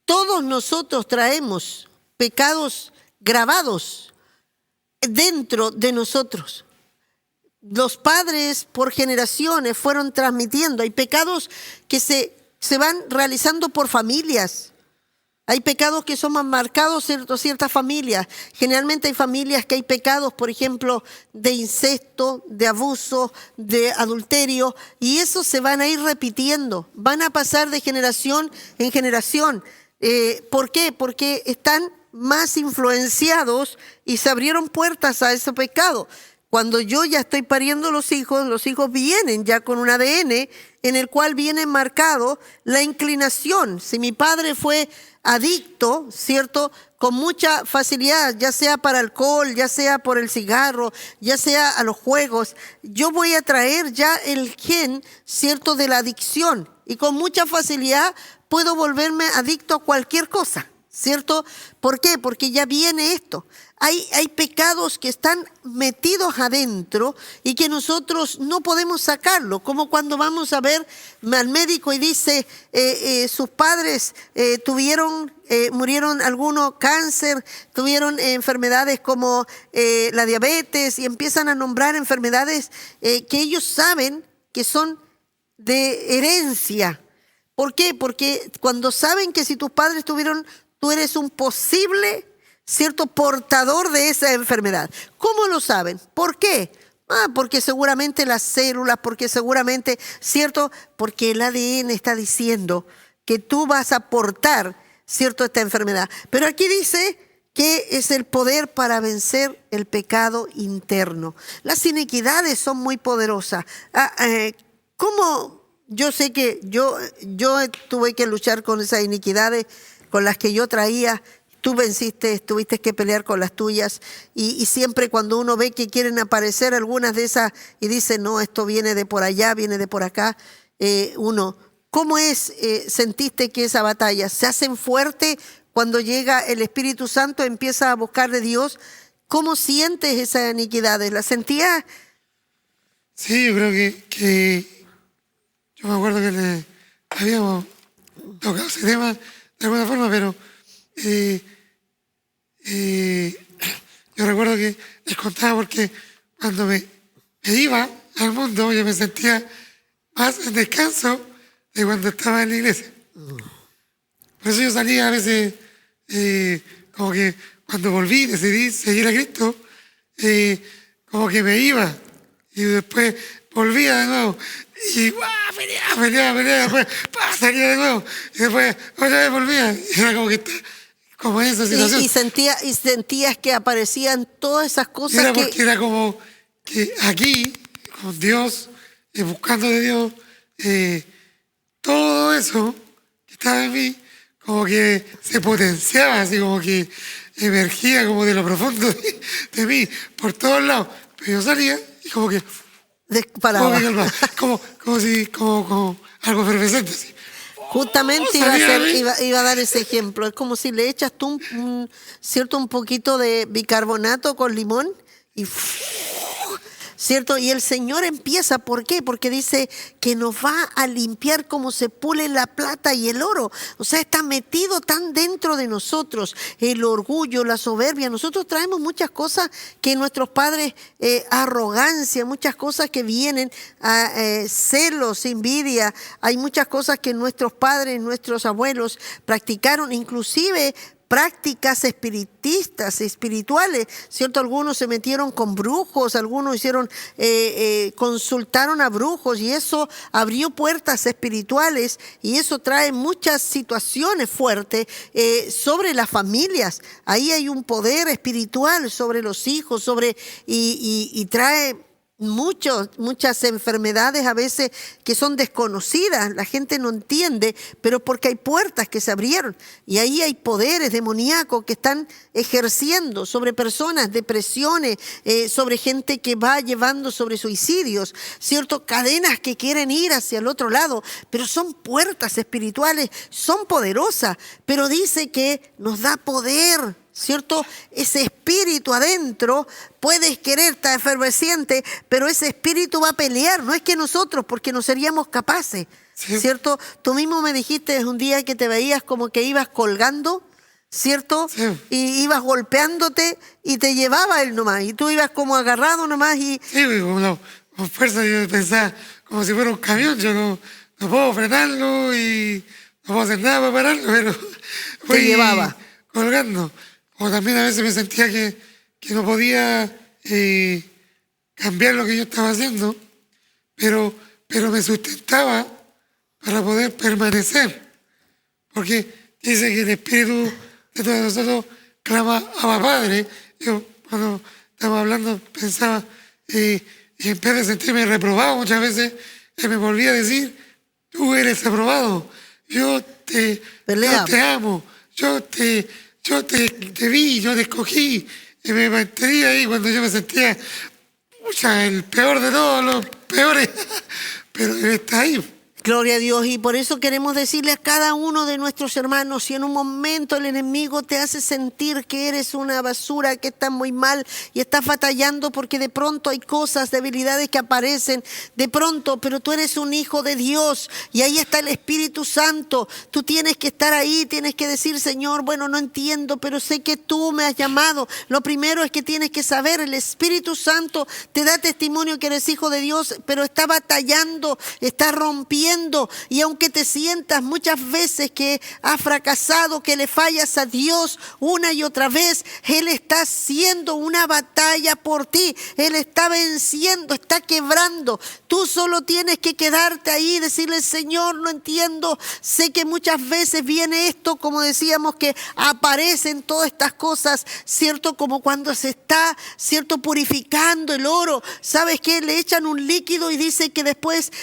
Todos nosotros traemos pecados grabados dentro de nosotros. Los padres por generaciones fueron transmitiendo. Hay pecados que se van realizando por familias. Hay pecados que son más marcados en ciertas familias. Generalmente hay familias que hay pecados, por ejemplo, de incesto, de abuso, de adulterio. Y esos se van a ir repitiendo. Van a pasar de generación en generación. ¿Por qué? Porque están más influenciados y se abrieron puertas a ese pecado. Cuando yo ya estoy pariendo los hijos vienen ya con un ADN en el cual viene marcado la inclinación. Si mi padre fue adicto, ¿cierto? Con mucha facilidad, ya sea para alcohol, ya sea por el cigarro, ya sea a los juegos, yo voy a traer ya el gen, ¿cierto? De la adicción. Y con mucha facilidad puedo volverme adicto a cualquier cosa, ¿cierto? ¿Por qué? Porque ya viene esto. Hay pecados que están metidos adentro y que nosotros no podemos sacarlo, como cuando vamos a ver al médico y dice sus padres murieron algunos cáncer, tuvieron enfermedades como la diabetes y empiezan a nombrar enfermedades que ellos saben que son de herencia. ¿Por qué? Porque cuando saben que si tus padres tuvieron, tú eres un posible, ¿cierto?, portador de esa enfermedad. ¿Cómo lo saben? ¿Por qué? Porque seguramente las células, porque seguramente, ¿cierto? Porque el ADN está diciendo que tú vas a portar, ¿cierto?, esta enfermedad. Pero aquí dice que es el poder para vencer el pecado interno. Las iniquidades son muy poderosas. ¿Cómo? Yo sé que yo tuve que luchar con esas iniquidades con las que yo traía. Tú venciste, tuviste que pelear con las tuyas y siempre cuando uno ve que quieren aparecer algunas de esas y dice, no, esto viene de por allá, viene de por acá, ¿cómo sentiste que esa batalla? ¿Se hacen fuerte cuando llega el Espíritu Santo, empieza a buscar de Dios? ¿Cómo sientes esas iniquidades? ¿Las sentías? Sí, yo creo que yo me acuerdo que le habíamos tocado ese tema de alguna forma, pero yo recuerdo que les contaba porque cuando me iba al mundo yo me sentía más en descanso de cuando estaba en la iglesia. Por eso yo salía a veces como que cuando volví decidí seguir a Cristo, como que me iba y después volvía de nuevo y peleaba, después salía de nuevo y después otra vez volvía y era como que como en esa situación. Y sentías que aparecían todas esas cosas. Era porque era como que aquí, con Dios, buscando de Dios, todo eso que estaba en mí, como que se potenciaba, así como que emergía como de lo profundo de mí, por todos lados. Pero yo salía y como que disparaba. Como algo efervescente, así. Justamente iba a dar ese ejemplo. Es como si le echas tú un poquito de bicarbonato con limón y ¿cierto? Y el Señor empieza, ¿por qué? Porque dice que nos va a limpiar como se pule la plata y el oro. O sea, está metido tan dentro de nosotros el orgullo, la soberbia. Nosotros traemos muchas cosas que nuestros padres, arrogancia, muchas cosas que vienen a celos, envidia. Hay muchas cosas que nuestros padres, nuestros abuelos practicaron, inclusive prácticas espiritistas, espirituales, ¿cierto? Algunos se metieron con brujos, algunos consultaron a brujos y eso abrió puertas espirituales y eso trae muchas situaciones fuertes sobre las familias. Ahí hay un poder espiritual sobre los hijos, y trae muchas enfermedades a veces que son desconocidas, la gente no entiende, pero porque hay puertas que se abrieron y ahí hay poderes demoníacos que están ejerciendo sobre personas, depresiones, sobre gente que va llevando sobre suicidios, ¿cierto? Cadenas que quieren ir hacia el otro lado, pero son puertas espirituales, son poderosas, pero dice que nos da poder, ¿cierto? Ese espíritu adentro, puedes querer estar efervesciente, pero ese espíritu va a pelear, no es que nosotros, porque no seríamos capaces, Sí. ¿cierto? Tú mismo me dijiste un día que te veías como que ibas colgando, ¿cierto? Sí. Y ibas golpeándote y te llevaba él nomás, y tú ibas como agarrado nomás y... Sí, con fuerza yo pensaba como si fuera un camión, yo no puedo frenarlo y no puedo hacer nada para pararlo, pero Te llevaba. colgando. O también a veces me sentía que no podía cambiar lo que yo estaba haciendo, pero me sustentaba para poder permanecer. Porque dice que el Espíritu de todos nosotros clama a Padre. Yo cuando estaba hablando pensaba, y en vez de sentirme reprobado muchas veces, él me volvía a decir, tú eres reprobado, yo te amo, yo te vi, yo te escogí, y me mantenía ahí cuando yo me sentía el peor de todos los peores, pero él está ahí. Gloria a Dios, y por eso queremos decirle a cada uno de nuestros hermanos, si en un momento el enemigo te hace sentir que eres una basura, que estás muy mal y estás batallando porque de pronto hay cosas, debilidades que aparecen de pronto, pero tú eres un hijo de Dios y ahí está el Espíritu Santo. Tú tienes que estar ahí, tienes que decir, Señor, bueno, no entiendo, pero sé que tú me has llamado. Lo primero es que tienes que saber, el Espíritu Santo te da testimonio que eres hijo de Dios, pero está batallando, está rompiendo. Y aunque te sientas muchas veces que has fracasado, que le fallas a Dios una y otra vez, Él está haciendo una batalla por ti. Él está venciendo, está quebrando. Tú solo tienes que quedarte ahí y decirle, Señor, no entiendo. Sé que muchas veces viene esto, como decíamos, que aparecen todas estas cosas, ¿cierto? Como cuando se está, ¿cierto?, purificando el oro. ¿Sabes qué? Le echan un líquido y dice que después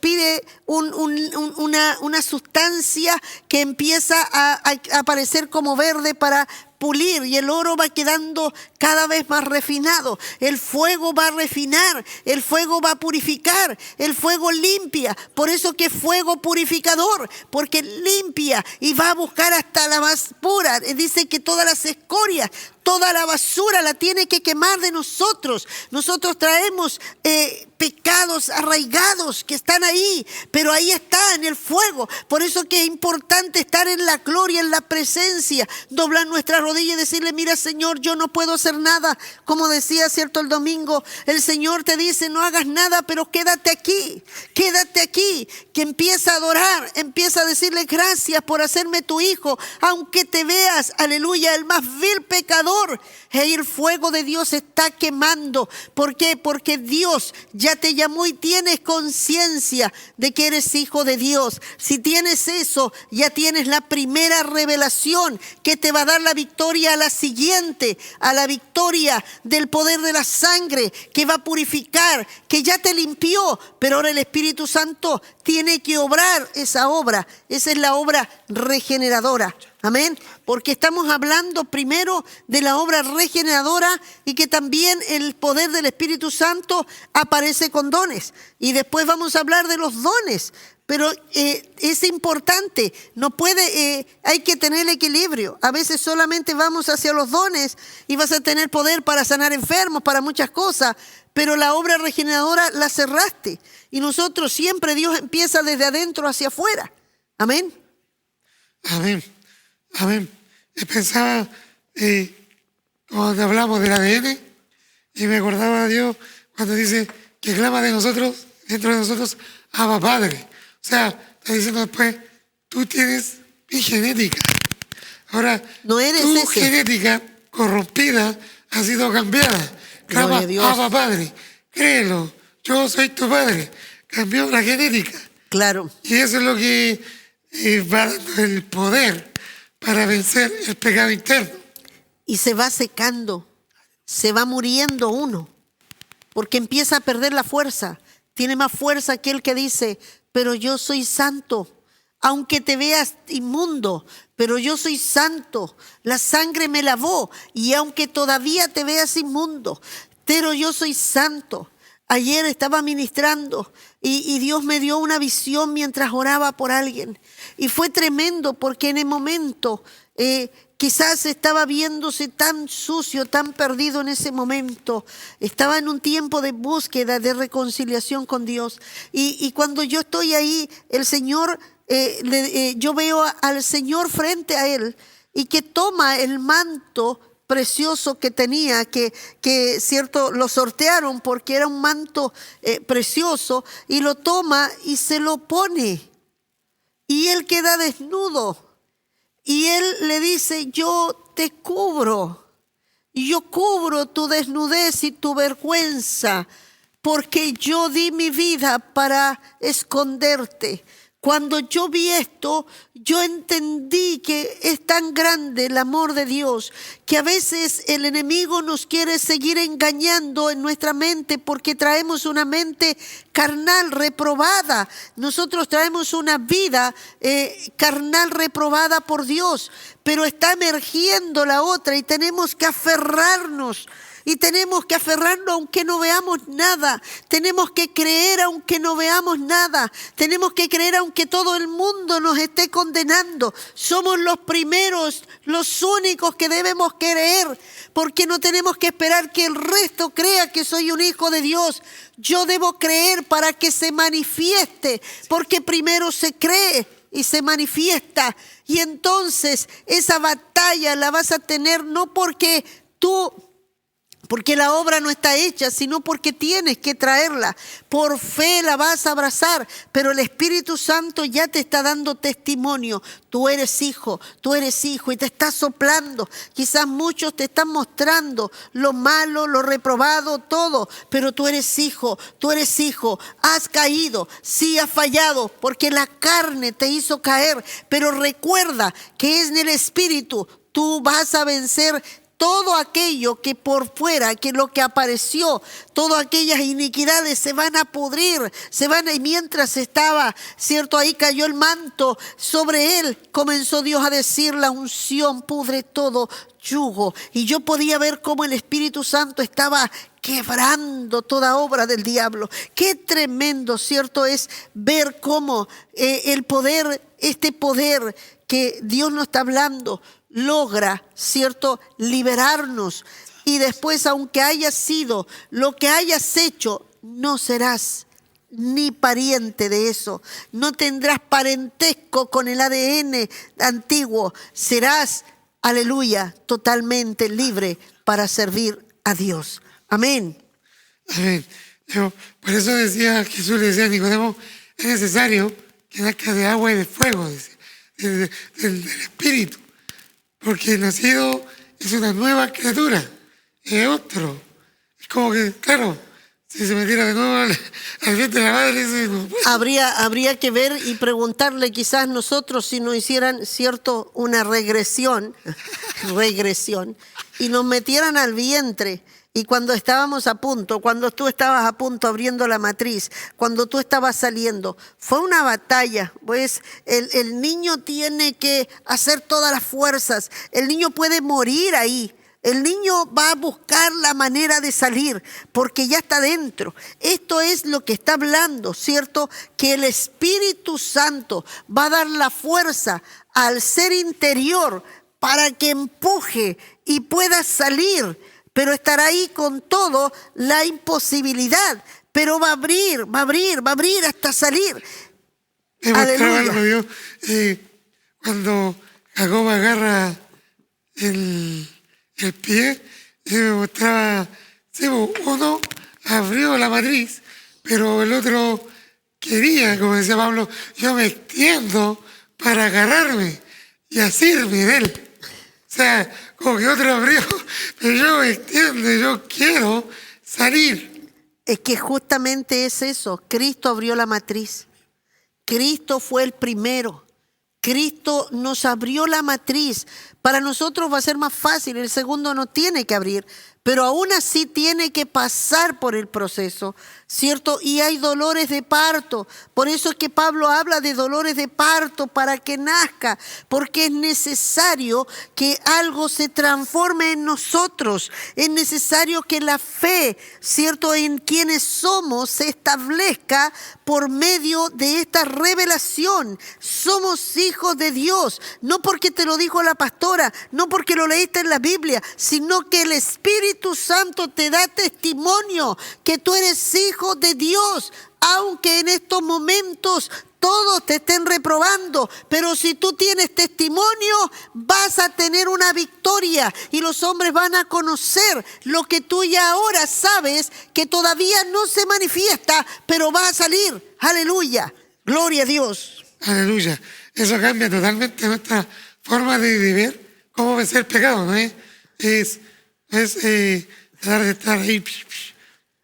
pide una sustancia que empieza a aparecer como verde para pulir y el oro va quedando cada vez más refinado. El fuego va a refinar, el fuego va a purificar, el fuego limpia. Por eso que es fuego purificador, porque limpia y va a buscar hasta la más pura. Dice que todas las escorias, toda la basura la tiene que quemar de nosotros. Nosotros traemos pecados arraigados que están ahí, pero ahí está en el fuego. Por eso que es importante estar en la gloria, en la presencia, doblar nuestras rodillas y decirle, mira, Señor, yo no puedo hacer nada. Como decía, cierto, el domingo, el Señor te dice, no hagas nada, pero quédate aquí, que empieza a adorar, empieza a decirle gracias por hacerme tu hijo, aunque te veas, aleluya, el más vil pecador. El fuego de Dios está quemando. ¿Por qué? Porque Dios ya te llamó y tienes conciencia de que eres hijo de Dios. Si tienes eso, ya tienes la primera revelación que te va a dar la victoria a la siguiente, a la victoria del poder de la sangre que va a purificar, que ya te limpió, pero ahora el Espíritu Santo tiene que obrar esa obra. Esa es la obra regeneradora. Amén. Porque estamos hablando primero de la obra regeneradora y que también el poder del Espíritu Santo aparece con dones. Y después vamos a hablar de los dones. pero es importante, hay que tener equilibrio. A veces solamente vamos hacia los dones y vas a tener poder para sanar enfermos, para muchas cosas, pero la obra regeneradora la cerraste. Y nosotros siempre, Dios empieza desde adentro hacia afuera. Amén. Amén. Amén. Y pensaba, cuando hablamos del ADN, y me acordaba de Dios cuando dice que clama de nosotros, dentro de nosotros, Abba Padre. O sea, está diciendo después, tú tienes mi genética. Ahora, no eres tu ese. genética corrompida ha sido cambiada. Clama, Abba Padre, créelo, yo soy tu padre. Cambió la genética. Claro. Y eso es lo que va dando el poder para vencer el pecado interno. Y se va secando, se va muriendo uno, porque empieza a perder la fuerza. Tiene más fuerza aquel que dice, pero yo soy santo, aunque te veas inmundo, pero yo soy santo, la sangre me lavó, y aunque todavía te veas inmundo, pero yo soy santo. Ayer estaba ministrando y Dios me dio una visión mientras oraba por alguien. Y fue tremendo porque en el momento quizás estaba viéndose tan sucio, tan perdido en ese momento. Estaba en un tiempo de búsqueda, de reconciliación con Dios. Y cuando yo estoy ahí, el Señor, yo veo al Señor frente a Él y que toma el manto precioso que tenía, que cierto, lo sortearon porque era un manto precioso, y lo toma y se lo pone. Y él queda desnudo. Y él le dice, yo te cubro. Y yo cubro tu desnudez y tu vergüenza, porque yo di mi vida para esconderte. Cuando yo vi esto, yo entendí que es tan grande el amor de Dios, que a veces el enemigo nos quiere seguir engañando en nuestra mente porque traemos una mente carnal reprobada. Nosotros traemos una vida carnal reprobada por Dios, pero está emergiendo la otra y tenemos que aferrarnos. Y tenemos que aferrarnos aunque no veamos nada. Tenemos que creer aunque no veamos nada. Tenemos que creer aunque todo el mundo nos esté condenando. Somos los primeros, los únicos que debemos creer, porque no tenemos que esperar que el resto crea que soy un hijo de Dios. Yo debo creer para que se manifieste, porque primero se cree y se manifiesta. Y entonces esa batalla la vas a tener no porque la obra no está hecha, sino porque tienes que traerla. Por fe la vas a abrazar, pero el Espíritu Santo ya te está dando testimonio. Tú eres hijo, y te está soplando. Quizás muchos te están mostrando lo malo, lo reprobado, todo, pero tú eres hijo. Has caído, sí has fallado, porque la carne te hizo caer, pero recuerda que es en el Espíritu. Tú vas a vencer todo aquello que por fuera, que lo que apareció, todas aquellas iniquidades se van a pudrir, y mientras estaba, cierto, ahí cayó el manto sobre él, comenzó Dios a decir, la unción pudre todo yugo. Y yo podía ver cómo el Espíritu Santo estaba quebrando toda obra del diablo. Qué tremendo, cierto, es ver cómo el poder, este poder que Dios nos está hablando, logra, cierto, liberarnos. Y después, aunque haya sido lo que hayas hecho, no serás ni pariente de eso. No tendrás parentesco con el ADN antiguo. Serás, aleluya, totalmente libre para servir a Dios. Amén. Amén. Por eso decía Jesús, le decía a Nicodemo, es necesario que nazca de agua y de fuego, del Espíritu. Porque el nacido es una nueva criatura, es otro. Es como que, claro, si se metiera de nuevo al vientre de la madre, no. Habría que ver y preguntarle quizás nosotros si nos hicieran, cierto, una regresión, y nos metieran al vientre. Y cuando estábamos a punto, cuando tú estabas a punto abriendo la matriz, cuando tú estabas saliendo, fue una batalla, pues el niño tiene que hacer todas las fuerzas, el niño puede morir ahí, El niño va a buscar la manera de salir porque ya está dentro. Esto es lo que está hablando, ¿cierto? Que el Espíritu Santo va a dar la fuerza al ser interior para que empuje y pueda salir, pero estará ahí con todo la imposibilidad, pero va a abrir hasta salir. Me mostraba Aleluya. algo Dios cuando Jacob agarra el pie, y me mostraba, sí, uno abrió la matriz, pero el otro quería, como decía Pablo, yo me extiendo para agarrarme y asirme de él. O sea, como que otro abrió, pero yo me extiendo, yo quiero salir. Es que justamente es eso. Cristo abrió la matriz. Cristo fue el primero. Cristo nos abrió la matriz. Para nosotros va a ser más fácil, el segundo no tiene que abrir, pero aún así tiene que pasar por el proceso, ¿cierto? Y hay dolores de parto. Por eso es que Pablo habla de dolores de parto para que nazca, porque es necesario que algo se transforme en nosotros. Es necesario que la fe, ¿cierto?, en quienes somos se establezca por medio de esta revelación. Somos hijos de Dios, no porque te lo dijo la pastora, no porque lo leíste en la Biblia, sino que el Espíritu Santo te da testimonio que tú eres hijo de Dios, aunque en estos momentos todos te estén reprobando, pero si tú tienes testimonio, vas a tener una victoria y los hombres van a conocer lo que tú ya ahora sabes que todavía no se manifiesta, pero va a salir. Aleluya, gloria a Dios. Aleluya. Eso cambia totalmente nuestra forma de ver cómo vencer el pecado, ¿no es? Tratar de estar ahí,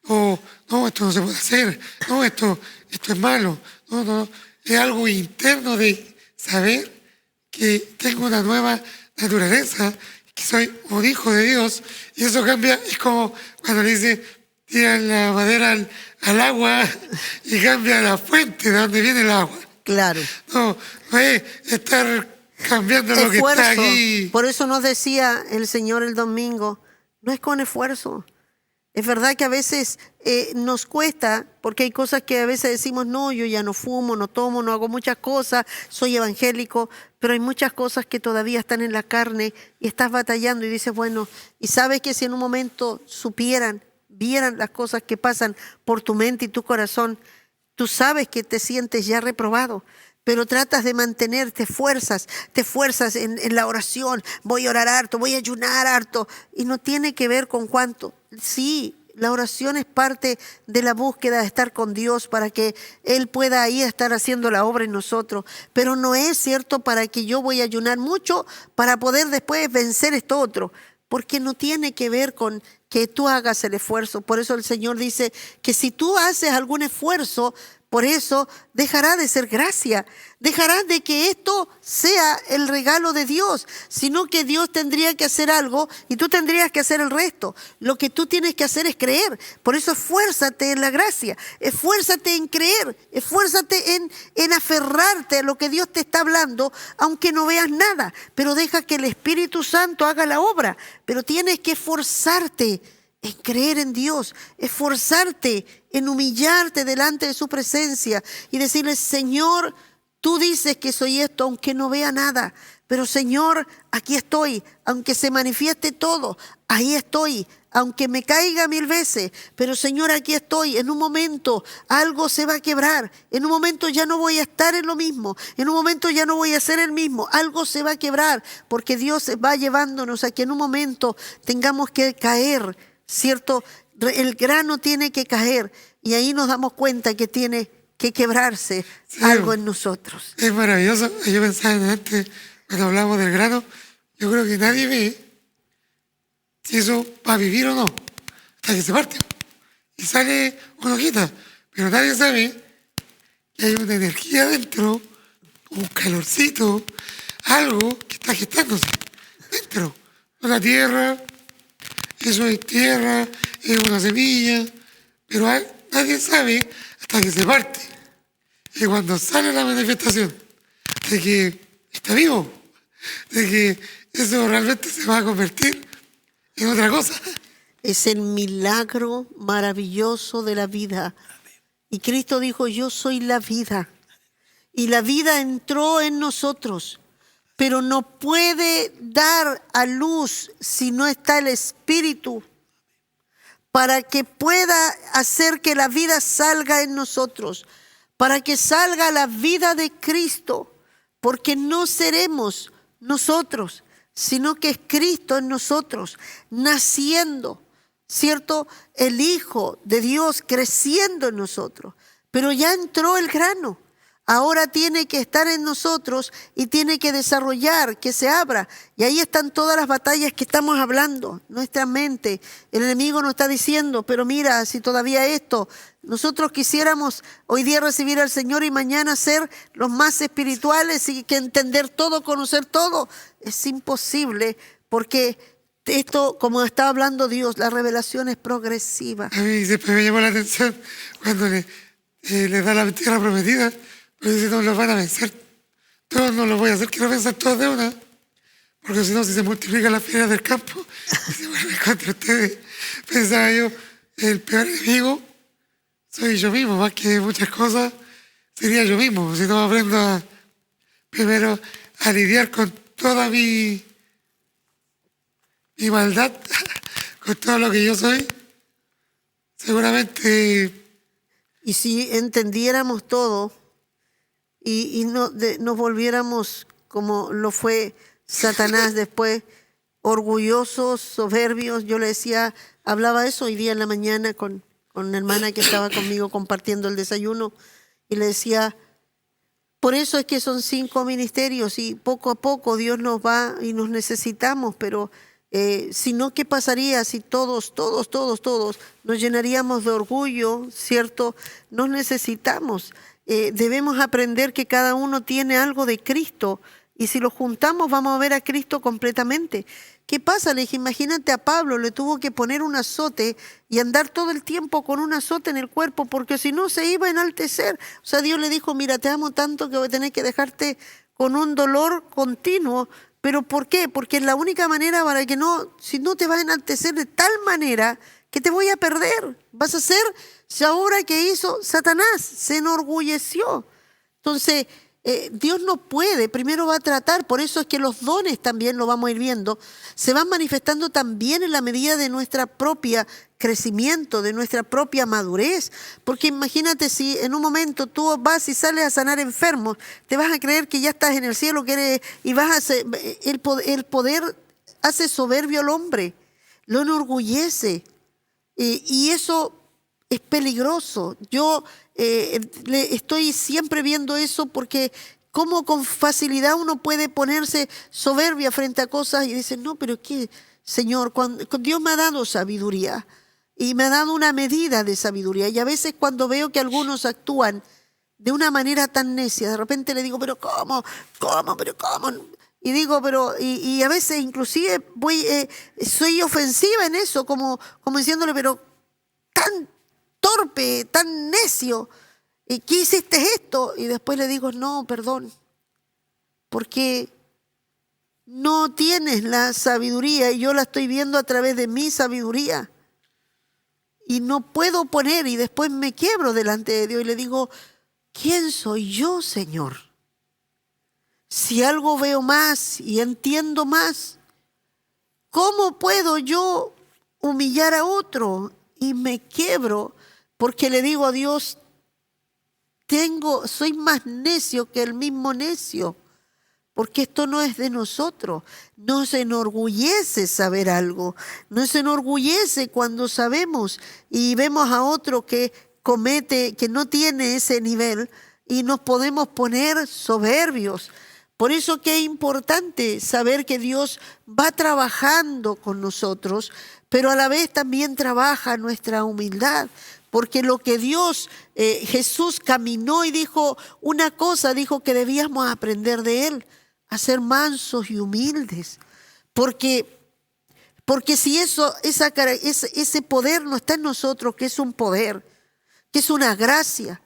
o no, esto no se puede hacer, no, esto es malo, no. Es algo interno de saber que tengo una nueva naturaleza, que soy un hijo de Dios, y eso cambia. Es como cuando le dice, tiran la madera al agua y cambia la fuente de donde viene el agua. Claro. No es estar cambiando lo que está aquí. Por eso nos decía el Señor el domingo, no es con esfuerzo. Es verdad que a veces nos cuesta, porque hay cosas que a veces decimos, no, yo ya no fumo, no tomo, no hago muchas cosas, soy evangélico, pero hay muchas cosas que todavía están en la carne y estás batallando y dices, bueno, y sabes que si en un momento vieran las cosas que pasan por tu mente y tu corazón, tú sabes que te sientes ya reprobado, pero tratas de mantener, te esfuerzas en la oración, voy a orar harto, voy a ayunar harto, y no tiene que ver con cuánto. Sí, la oración es parte de la búsqueda de estar con Dios para que Él pueda ahí estar haciendo la obra en nosotros, pero no es cierto para que yo voy a ayunar mucho para poder después vencer esto otro, porque no tiene que ver con que tú hagas el esfuerzo. Por eso el Señor dice que si tú haces algún esfuerzo, por eso dejará de ser gracia, dejará de que esto sea el regalo de Dios, sino que Dios tendría que hacer algo y tú tendrías que hacer el resto. Lo que tú tienes que hacer es creer. Por eso esfuérzate en la gracia, esfuérzate en creer, esfuérzate en aferrarte a lo que Dios te está hablando, aunque no veas nada, pero deja que el Espíritu Santo haga la obra. Pero tienes que esforzarte en creer en Dios, esforzarte en humillarte delante de su presencia y decirle, Señor, tú dices que soy esto aunque no vea nada, pero Señor, aquí estoy, aunque se manifieste todo, ahí estoy, aunque me caiga 1000 veces, pero Señor, aquí estoy. En un momento algo se va a quebrar, en un momento ya no voy a estar en lo mismo, en un momento ya no voy a ser el mismo, algo se va a quebrar, porque Dios va llevándonos a que en un momento tengamos que caer, ¿cierto? El grano tiene que caer y ahí nos damos cuenta que tiene que quebrarse algo en nosotros. Es maravilloso. Yo pensaba antes, cuando hablamos del grano, yo creo que nadie ve si eso va a vivir o no, hasta que se parte y sale una hojita, pero nadie sabe que hay una energía dentro, un calorcito, algo que está gestándose dentro, una tierra. Eso es tierra, es una semilla, pero nadie sabe hasta que se parte. Y cuando sale la manifestación de que está vivo, de que eso realmente se va a convertir en otra cosa. Es el milagro maravilloso de la vida. Y Cristo dijo, yo soy la vida. Y la vida entró en nosotros, pero no puede dar a luz si no está el Espíritu, para que pueda hacer que la vida salga en nosotros, para que salga la vida de Cristo, porque no seremos nosotros, sino que es Cristo en nosotros, naciendo, ¿cierto? El Hijo de Dios creciendo en nosotros. Pero ya entró el grano. Ahora tiene que estar en nosotros y tiene que desarrollar, que se abra. Y ahí están todas las batallas que estamos hablando. Nuestra mente, el enemigo nos está diciendo, pero mira, si todavía esto, nosotros quisiéramos hoy día recibir al Señor y mañana ser los más espirituales y que entender todo, conocer todo. Es imposible porque esto, como está hablando Dios, la revelación es progresiva. A mí siempre me llamó la atención cuando le da la tierra prometida. Pero dice, no los van a vencer. Todos no los voy a hacer, quiero vencer todos de una. Porque si no, si se multiplican las fieras del campo, y se vuelven contra ustedes. Pensaba yo, el peor enemigo soy yo mismo, más que muchas cosas, sería yo mismo. Si no aprendo primero a lidiar con toda mi maldad, con todo lo que yo soy, seguramente... Y si entendiéramos todo y no, nos volviéramos como lo fue Satanás después, orgullosos, soberbios. Yo le decía, hablaba eso hoy día en la mañana con una hermana que estaba conmigo compartiendo el desayuno y le decía, por eso es que son 5 ministerios y poco a poco Dios nos va y nos necesitamos, pero si no, ¿qué pasaría si todos nos llenaríamos de orgullo, ¿cierto? Nos necesitamos. Debemos aprender que cada uno tiene algo de Cristo y si lo juntamos vamos a ver a Cristo completamente. ¿Qué pasa? Le dije, imagínate a Pablo, le tuvo que poner un azote y andar todo el tiempo con un azote en el cuerpo porque si no se iba a enaltecer. O sea, Dios le dijo, mira, te amo tanto que voy a tener que dejarte con un dolor continuo. ¿Pero por qué? Porque es la única manera para que no, si no te vas a enaltecer de tal manera que te voy a perder. Vas a ser esa obra que hizo Satanás, se enorgulleció. Entonces, Dios no puede, primero va a tratar, por eso es que los dones también lo vamos a ir viendo, se van manifestando también en la medida de nuestra propia crecimiento, de nuestra propia madurez. Porque imagínate si en un momento tú vas y sales a sanar enfermos, te vas a creer que ya estás en el cielo y vas a hacer, el poder hace soberbio al hombre, lo enorgullece y eso es peligroso. Yo estoy siempre viendo eso porque cómo con facilidad uno puede ponerse soberbia frente a cosas y dice, no, pero ¿qué, Señor? Dios me ha dado sabiduría y me ha dado una medida de sabiduría. Y a veces cuando veo que algunos actúan de una manera tan necia, de repente le digo, pero ¿cómo? Y digo, y a veces inclusive soy ofensiva en eso, como diciéndole, pero tan torpe, tan necio, ¿y qué hiciste esto? Y después le digo, no, perdón, porque no tienes la sabiduría y yo la estoy viendo a través de mi sabiduría y no puedo poner, y después me quiebro delante de Dios y le digo, ¿quién soy yo, Señor? Si algo veo más y entiendo más, ¿cómo puedo yo humillar a otro? Y me quiebro porque le digo a Dios, soy más necio que el mismo necio, porque esto no es de nosotros. Nos enorgullece saber algo, nos enorgullece cuando sabemos y vemos a otro que comete, que no tiene ese nivel y nos podemos poner soberbios. Por eso que es importante saber que Dios va trabajando con nosotros, pero a la vez también trabaja nuestra humildad. Porque lo que Jesús caminó y dijo una cosa, dijo que debíamos aprender de Él, a ser mansos y humildes. Porque si ese poder no está en nosotros, que es un poder, que es una gracia,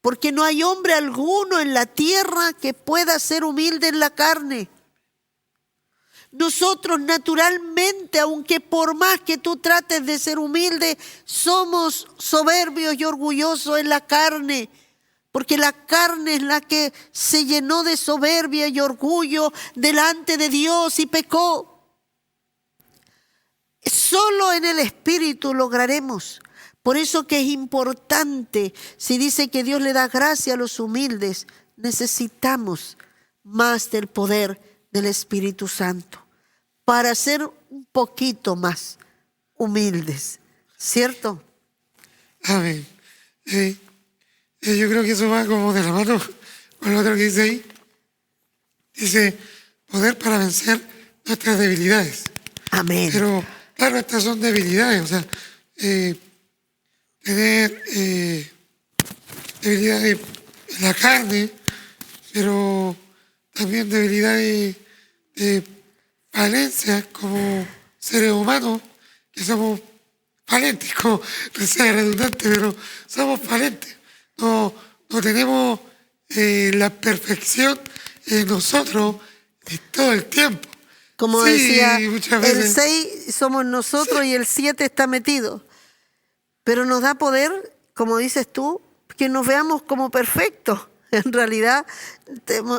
porque no hay hombre alguno en la tierra que pueda ser humilde en la carne. Nosotros naturalmente, aunque por más que tú trates de ser humilde, somos soberbios y orgullosos en la carne. Porque la carne es la que se llenó de soberbia y orgullo delante de Dios y pecó. Solo en el Espíritu lograremos. Por eso que es importante, si dice que Dios le da gracia a los humildes, necesitamos más del poder del Espíritu Santo para ser un poquito más humildes, ¿cierto? Amén. Yo creo que eso va como de la mano con lo otro que dice ahí. Dice, poder para vencer nuestras debilidades. Amén. Pero, claro, estas son debilidades, o sea, tener debilidades en la carne, pero también debilidades de falencias como seres humanos, que somos falentes, como no sea redundante, pero somos falentes. No tenemos la perfección en nosotros todo el tiempo. Como Sí, decía, muchas el veces. 6 somos nosotros y el 7 está metido. Pero nos da poder, como dices tú, que nos veamos como perfectos. En realidad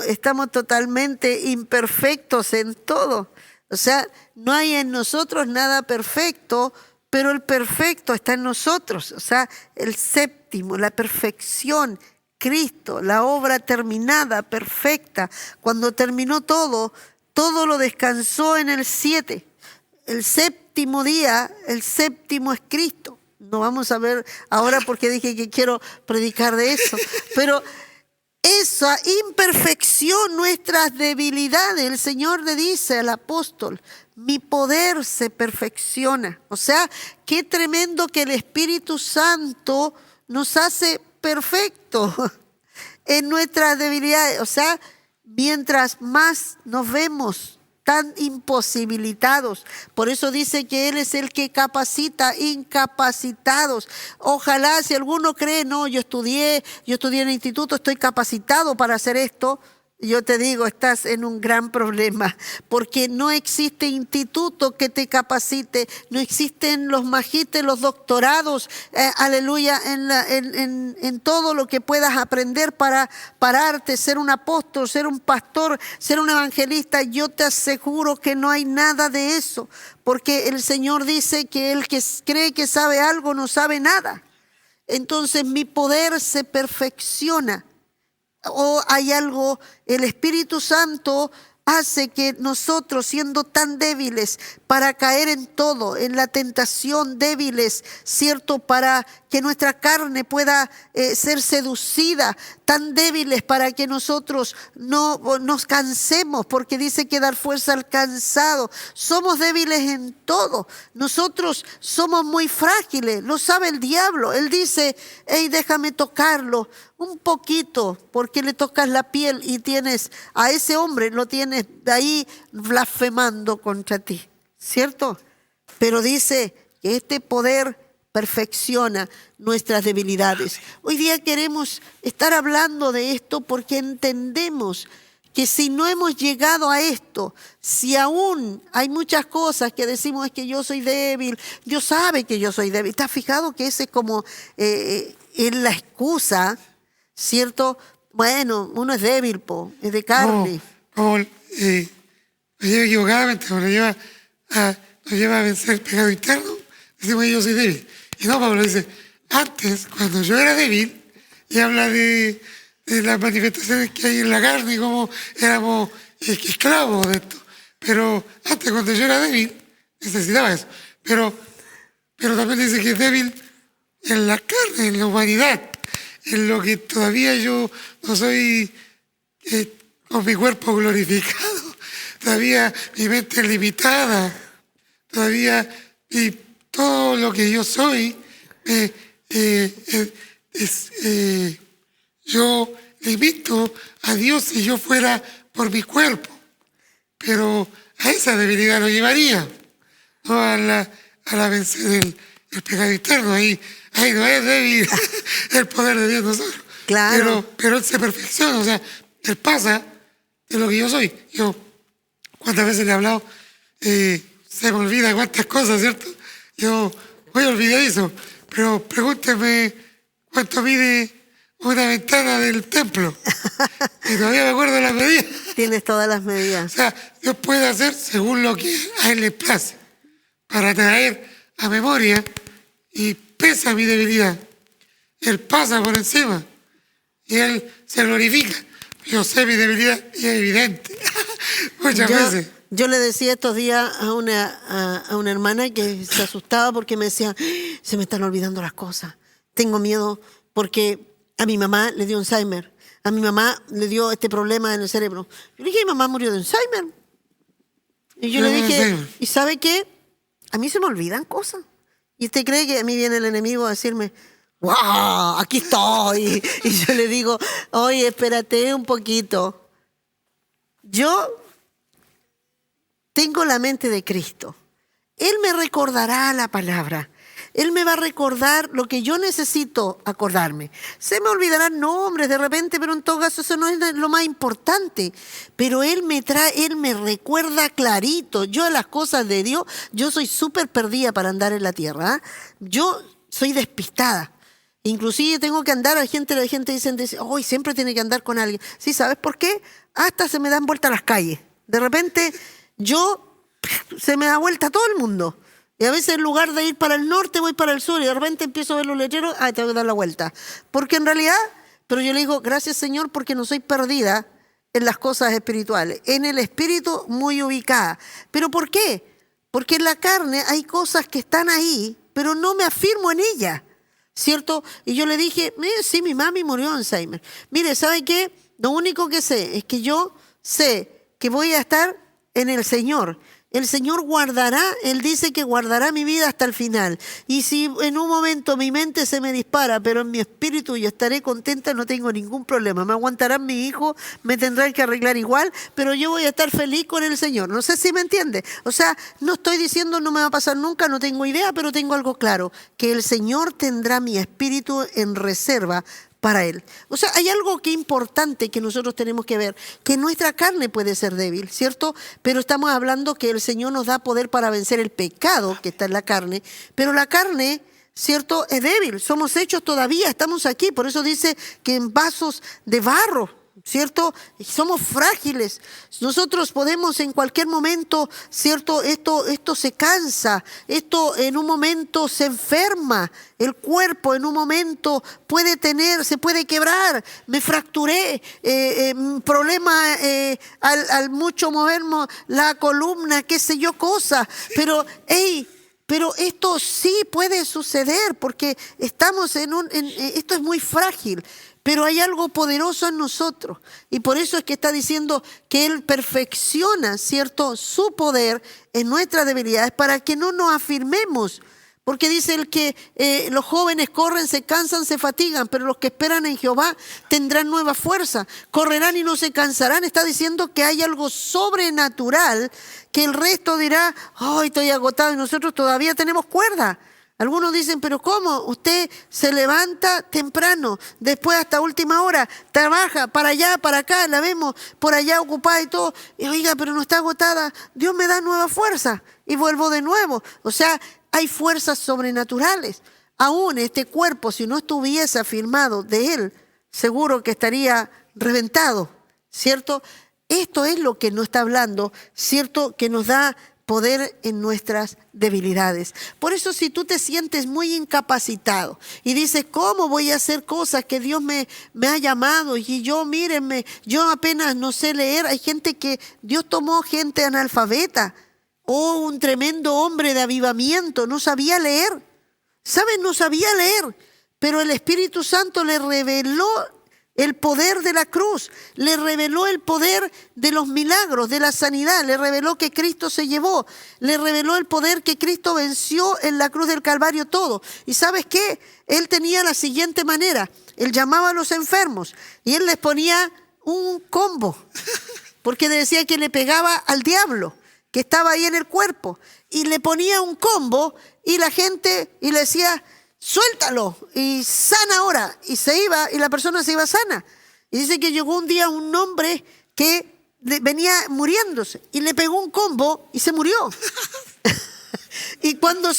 estamos totalmente imperfectos en todo. O sea, no hay en nosotros nada perfecto, pero el perfecto está en nosotros. O sea, el séptimo, la perfección, Cristo, la obra terminada, perfecta. Cuando terminó todo, todo lo descansó en el 7. El séptimo día, el séptimo es Cristo. No vamos a ver ahora porque dije que quiero predicar de eso. Pero esa imperfección, nuestras debilidades, el Señor le dice al apóstol, mi poder se perfecciona. O sea, qué tremendo que el Espíritu Santo nos hace perfectos en nuestras debilidades. O sea, mientras más nos vemos tan imposibilitados. Por eso dice que Él es el que capacita incapacitados. Ojalá si alguno cree, no, yo estudié en el instituto, estoy capacitado para hacer esto. Yo te digo, estás en un gran problema, porque no existe instituto que te capacite, no existen los magísteres, los doctorados, aleluya, en todo lo que puedas aprender para pararte, ser un apóstol, ser un pastor, ser un evangelista. Yo te aseguro que no hay nada de eso, porque el Señor dice que el que cree que sabe algo no sabe nada. Entonces mi poder se perfecciona. O hay algo, el Espíritu Santo hace que nosotros, siendo tan débiles para caer en todo, en la tentación, débiles, ¿cierto? Para que nuestra carne pueda ser seducida, tan débiles para que nosotros no nos cansemos, porque dice que dar fuerza al cansado. Somos débiles en todo. Nosotros somos muy frágiles, lo sabe el diablo. Él dice, hey, déjame tocarlo un poquito, porque le tocas la piel y tienes a ese hombre, lo tienes ahí blasfemando contra ti, ¿cierto? Pero dice que este poder perfecciona nuestras debilidades. Hoy día queremos estar hablando de esto porque entendemos que si no hemos llegado a esto, si aún hay muchas cosas que decimos es que yo soy débil, Dios sabe que yo soy débil. ¿Estás fijado que ese es como es la excusa? ¿Cierto? Bueno, uno es débil, es de carne. Como lo lleva equivocadamente, como nos lleva a vencer el pecado interno, decimos que yo soy débil. Y no, Pablo dice, antes, cuando yo era débil, y habla de las manifestaciones que hay en la carne y cómo éramos esclavos de esto. Pero antes, cuando yo era débil, necesitaba eso. Pero también dice que es débil en la carne, en la humanidad, en lo que todavía yo no soy con mi cuerpo glorificado, todavía mi mente es limitada, todavía todo lo que yo soy yo limito a Dios si yo fuera por mi cuerpo, pero a esa debilidad lo llevaría, no a la vencer el pecado interno. Ahí no es débil el poder de Dios en nosotros. Claro. Pero Él se perfecciona, o sea, Él pasa de lo que yo soy. Yo, ¿cuántas veces le he hablado se me olvida cuántas cosas, ¿cierto? Yo voy olvidadizo, pero pregúnteme cuánto mide una ventana del templo. Y todavía me acuerdo de las medidas. Tienes todas las O medidas. sea, Dios puede hacer según lo que a Él le place, para traer a memoria y pesa mi debilidad. Él pasa por encima y Él se glorifica. Yo sé mi debilidad y es evidente. Muchas veces. Yo le decía estos días a una hermana que se asustaba porque me decía, se me están olvidando las cosas. Tengo miedo porque a mi mamá le dio Alzheimer. A mi mamá le dio este problema en el cerebro. Yo le dije, mi mamá murió de Alzheimer. Y yo le dije, ¿y sabe qué? A mí se me olvidan cosas. ¿Y usted cree que a mí viene el enemigo a decirme, ¡wow! Aquí estoy. Y yo le digo, oye, espérate un poquito. Yo tengo la mente de Cristo. Él me recordará la palabra. Él me va a recordar lo que yo necesito acordarme. Se me olvidarán nombres de repente, pero en todo caso eso no es lo más importante. Pero Él me recuerda clarito. Yo a las cosas de Dios, yo soy súper perdida para andar en la tierra. Yo soy despistada. Inclusive tengo que andar, la gente dice, hoy siempre tiene que andar con alguien. ¿Sí sabes por qué? Hasta se me dan vuelta las calles. De repente se me da vuelta todo el mundo. Y a veces en lugar de ir para el norte voy para el sur y de repente empiezo a ver los letreros, tengo que dar la vuelta. Porque en realidad, pero yo le digo, gracias Señor porque no soy perdida en las cosas espirituales. En el espíritu muy ubicada. ¿Pero por qué? Porque en la carne hay cosas que están ahí, pero no me afirmo en ellas. ¿Cierto? Y yo le dije, sí, mi mami murió de Alzheimer. Mire, ¿sabe qué? Lo único que sé es que yo sé que voy a estar en el Señor. El Señor guardará, Él dice que guardará mi vida hasta el final. Y si en un momento mi mente se me dispara, pero en mi espíritu yo estaré contenta, no tengo ningún problema. Me aguantarán mi hijo, me tendrán que arreglar igual, pero yo voy a estar feliz con el Señor. No sé si me entiende. O sea, no estoy diciendo no me va a pasar nunca, no tengo idea, pero tengo algo claro, que el Señor tendrá mi espíritu en reserva para Él. O sea, hay algo que es importante que nosotros tenemos que ver, que nuestra carne puede ser débil, ¿cierto? Pero estamos hablando que el Señor nos da poder para vencer el pecado que está en la carne, pero la carne, ¿cierto? Es débil, somos hechos todavía, estamos aquí, por eso dice que en vasos de barro, ¿cierto? Somos frágiles. Nosotros podemos en cualquier momento, ¿cierto? Esto se cansa, esto en un momento se enferma, el cuerpo en un momento se puede quebrar. Me fracturé, problema al mucho moverme la columna, qué sé yo, cosa. Pero esto sí puede suceder porque estamos esto es muy frágil. Pero hay algo poderoso en nosotros y por eso es que está diciendo que Él perfecciona, ¿cierto?, su poder en nuestras debilidades para que no nos afirmemos. Porque dice el que los jóvenes corren, se cansan, se fatigan, pero los que esperan en Jehová tendrán nueva fuerza, correrán y no se cansarán. Está diciendo que hay algo sobrenatural que el resto dirá, ¡ay, estoy agotado! Y nosotros todavía tenemos cuerda. Algunos dicen, pero ¿cómo? Usted se levanta temprano, después hasta última hora, trabaja para allá, para acá, la vemos por allá ocupada y todo. Y oiga, pero no está agotada, Dios me da nueva fuerza y vuelvo de nuevo. O sea, hay fuerzas sobrenaturales. Aún este cuerpo, si no estuviese afirmado de Él, seguro que estaría reventado, ¿cierto? Esto es lo que nos está hablando, ¿cierto? Que nos da poder en nuestras debilidades. Por eso si tú te sientes muy incapacitado y dices, ¿cómo voy a hacer cosas que Dios me ha llamado? Y yo, mírenme, yo apenas no sé leer. Hay gente que Dios tomó gente analfabeta. Un tremendo hombre de avivamiento, no sabía leer. ¿Saben? No sabía leer. Pero el Espíritu Santo le reveló el poder de la cruz, le reveló el poder de los milagros, de la sanidad, le reveló que Cristo se llevó, le reveló el poder que Cristo venció en la cruz del Calvario todo. ¿Y sabes qué? Él tenía la siguiente manera, él llamaba a los enfermos y él les ponía un combo, porque decía que le pegaba al diablo que estaba ahí en el cuerpo y le ponía un combo y la gente y le decía, suéltalo y sana ahora. Y se iba y la persona se iba sana. Y dice que llegó un día un hombre que venía muriéndose y le pegó un combo y se murió. Y cuando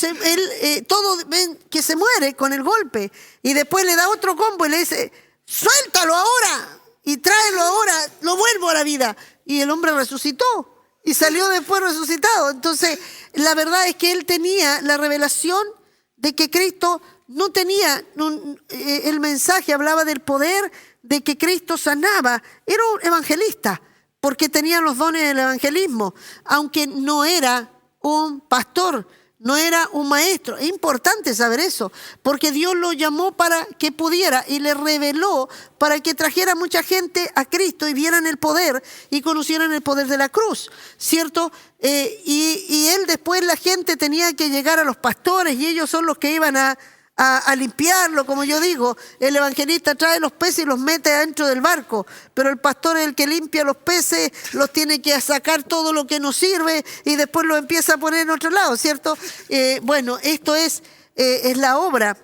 todos ven que se muere con el golpe y después le da otro combo y le dice, suéltalo ahora y tráelo ahora, lo vuelvo a la vida. Y el hombre resucitó y salió después resucitado. Entonces, la verdad es que él tenía la revelación de que Cristo no tenía, el mensaje hablaba del poder de que Cristo sanaba. Era un evangelista porque tenía los dones del evangelismo, aunque no era un pastor, no era un maestro. Es importante saber eso, porque Dios lo llamó para que pudiera y le reveló para que trajera mucha gente a Cristo y vieran el poder y conocieran el poder de la cruz, ¿cierto? Y él después, la gente tenía que llegar a los pastores y ellos son los que iban a limpiarlo, como yo digo. El evangelista trae los peces y los mete adentro del barco, pero el pastor es el que limpia los peces, los tiene que sacar todo lo que no sirve y después lo empieza a poner en otro lado, ¿cierto? Bueno, esto es la obra,